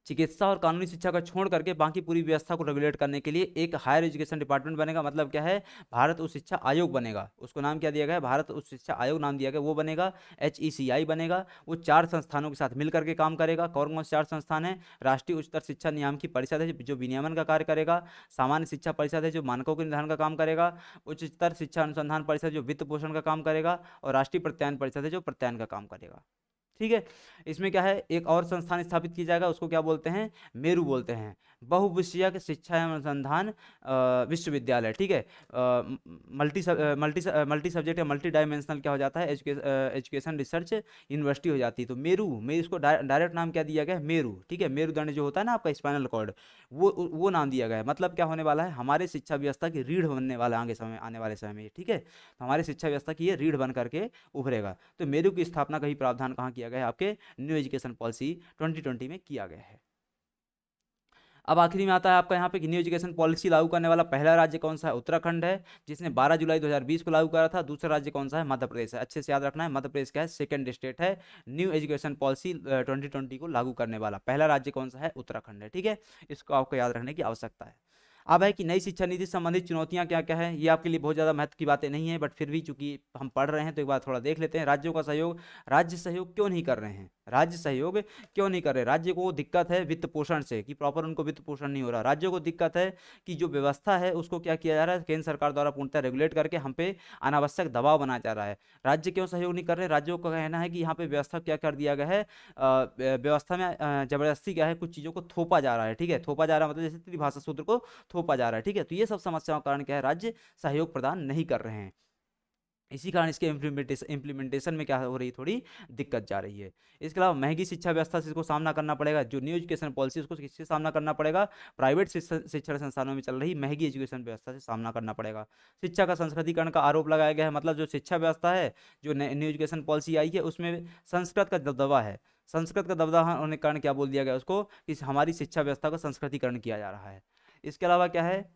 चिकित्सा और कानूनी शिक्षा का छोड़ करके बाकी पूरी व्यवस्था को रेगुलेट करने के लिए एक हायर एजुकेशन डिपार्टमेंट बनेगा। मतलब क्या है, भारत उच्च शिक्षा आयोग बनेगा। उसको नाम क्या दिया गया है, भारत उच्च शिक्षा आयोग नाम दिया गया। वो बनेगा, HECI बनेगा। वो 4 संस्थानों के साथ मिलकर के काम करेगा। कौन कौन से 4 संस्थान है, राष्ट्रीय उच्चतर शिक्षा नियामकीय परिषद है जो विनियमन का कार्य करेगा, सामान्य शिक्षा परिषद है जो मानकों के निर्धारण का काम करेगा, उच्चतर शिक्षा अनुसंधान परिषद जो वित्त पोषण का काम करेगा, और राष्ट्रीय प्रत्यायन परिषद है जो प्रत्यायन का काम करेगा। ठीक है, इसमें क्या है, एक और संस्थान स्थापित की जाएगा, उसको क्या बोलते हैं, मेरू बोलते हैं, बहुविषयक शिक्षा एवं अनुसंधान विश्वविद्यालय। ठीक है, मल्टी सब्जेक्ट या मल्टी डायमेंशनल क्या हो जाता है, एजुकेशन रिसर्च यूनिवर्सिटी हो जाती है। तो मेरू में इसको डायरेक्ट नाम क्या दिया गया है, मेरू। ठीक है, मेरुदंड जो होता है ना आपका स्पाइनल कॉर्ड, वो नाम दिया गया है। मतलब क्या होने वाला है, हमारे शिक्षा व्यवस्था की रीढ़ बनने वाला आगे समय, आने वाले समय में। ठीक है, तो हमारी शिक्षा व्यवस्था की ये रीढ़ बन करके उभरेगा। तो मेरू की स्थापना का ही प्रावधान कहाँ किया गया है, आपके न्यू एजुकेशन पॉलिसी 2020 में किया गया है। अब आखिरी में आता है आपका यहाँ पे कि न्यू एजुकेशन पॉलिसी लागू करने वाला पहला राज्य कौन सा है, उत्तराखंड है, जिसने 12 जुलाई 2020 को लागू करा था। दूसरा राज्य कौन सा है, मध्य प्रदेश है। अच्छे से याद रखना है, मध्य प्रदेश क्या है, सेकंड स्टेट है न्यू एजुकेशन पॉलिसी 2020 को लागू करने वाला। पहला राज्य कौन सा है, उत्तराखंड है। ठीक है, इसको आपको याद रखने की आवश्यकता है। अब है कि नई शिक्षा नीति से संबंधित चुनौतियां क्या क्या है, ये आपके लिए बहुत ज़्यादा महत्व की बातें नहीं है, बट फिर भी चूंकि हम पढ़ रहे हैं तो एक बार थोड़ा देख लेते हैं। राज्यों का सहयोग, राज्य सहयोग क्यों नहीं कर रहे हैं, राज्य सहयोग क्यों नहीं कर रहे। राज्य को दिक्कत है वित्त पोषण से, कि प्रॉपर उनको वित्त पोषण नहीं हो रहा। राज्यों को दिक्कत है कि जो व्यवस्था है उसको क्या किया जा रहा है, केंद्र सरकार द्वारा पूर्णतः रेगुलेट करके हम पे अनावश्यक दबाव बनाया जा रहा है। राज्य क्यों सहयोग नहीं कर रहे, राज्यों का कहना है कि यहाँ पे व्यवस्था क्या कर दिया गया है, व्यवस्था में जबरदस्ती क्या है, कुछ चीज़ों को थोपा जा रहा है। ठीक है, थोपा जा रहा है मतलब जैसे त्रिभाषा सूत्र को थोपा जा रहा है। ठीक है, तो ये सब समस्याओं का कारण क्या है, राज्य सहयोग प्रदान नहीं कर रहे हैं। इसी कारण इसके इम्प्लीमेंटेशन में क्या हो रही, थोड़ी दिक्कत जा रही है। इसके अलावा महंगी शिक्षा व्यवस्था से इसको सामना करना पड़ेगा। जो न्यू एजुकेशन पॉलिसी उसको किससे सामना करना पड़ेगा, प्राइवेट शिक्षण संस्थानों में चल रही महंगी एजुकेशन व्यवस्था से सामना करना पड़ेगा। शिक्षा का संस्कृतिकरण का आरोप लगाया गया है, मतलब जो शिक्षा व्यवस्था है, जो न्यू एजुकेशन पॉलिसी आई है उसमें संस्कृत का दबदबा है। संस्कृत का दबदबा होने के कारण क्या बोल दिया गया उसको, कि हमारी शिक्षा व्यवस्था का संस्कृतिकरण किया जा रहा है। इसके अलावा क्या है,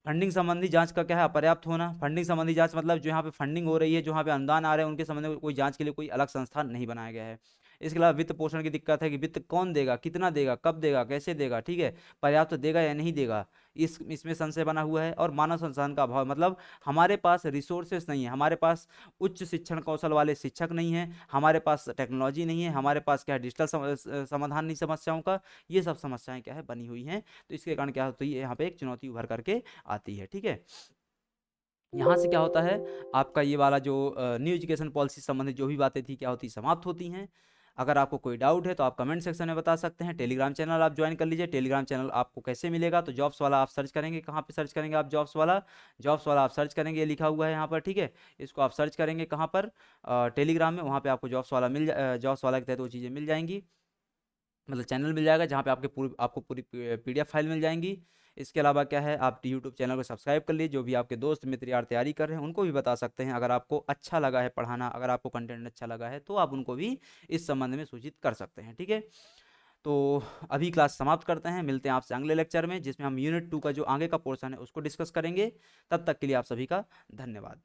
फंडिंग संबंधी जांच का क्या है, अपर्याप्त होना। फंडिंग संबंधी जांच मतलब जो यहाँ पे फंडिंग हो रही है, जो यहाँ पे अनुदान आ रहे हैं, उनके संबंध में कोई जांच के लिए कोई अलग संस्थान नहीं बनाया गया है। इसके अलावा वित्त पोषण की दिक्कत है, कि वित्त कौन देगा, कितना देगा, कब देगा, कैसे देगा। ठीक है, पर्याप्त देगा या नहीं देगा, इसमें संशय बना हुआ है। और मानव संसाधन का अभाव, मतलब हमारे पास रिसोर्सेस नहीं है, हमारे पास उच्च शिक्षण कौशल वाले शिक्षक नहीं है, हमारे पास टेक्नोलॉजी नहीं है, हमारे पास क्या है डिजिटल समाधान नहीं समस्याओं का। ये सब समस्याएं क्या है बनी हुई हैं। तो इसके कारण क्या होती है, यहाँ पे एक चुनौती उभर करके आती है। ठीक है, यहाँ से क्या होता है, आपका ये वाला जो न्यू एजुकेशन पॉलिसी संबंधित जो भी बातें थी क्या होती, समाप्त होती हैं। अगर आपको कोई डाउट है तो आप कमेंट सेक्शन में बता सकते हैं। टेलीग्राम चैनल आप ज्वाइन कर लीजिए। टेलीग्राम चैनल आपको कैसे मिलेगा, तो जॉब्स वाला आप सर्च करेंगे। कहाँ पे सर्च करेंगे आप, जॉब्स वाला, जॉब्स वाला आप सर्च करेंगे, ये लिखा हुआ है यहाँ पर। ठीक है, इसको आप सर्च करेंगे कहाँ पर, टेलीग्राम में, वहाँ पे आपको जॉब्स वाला जॉब्स वाला के तहत वो चीज़ें मिल जाएंगी, मतलब चैनल मिल जाएगा जहाँ पे आपको पूरी PDF फाइल मिल जाएंगी। इसके अलावा क्या है, आप यूट्यूब चैनल को सब्सक्राइब कर लीजिए। जो भी आपके दोस्त मित्र यार तैयारी कर रहे हैं उनको भी बता सकते हैं। अगर आपको अच्छा लगा है पढ़ाना, अगर आपको कंटेंट अच्छा लगा है तो आप उनको भी इस संबंध में सूचित कर सकते हैं। ठीक है, तो अभी क्लास समाप्त करते हैं, मिलते हैं आपसे अगले लेक्चर में, जिसमें हम यूनिट 2 का जो आगे का पोर्शन है उसको डिस्कस करेंगे। तब तक के लिए आप सभी का धन्यवाद।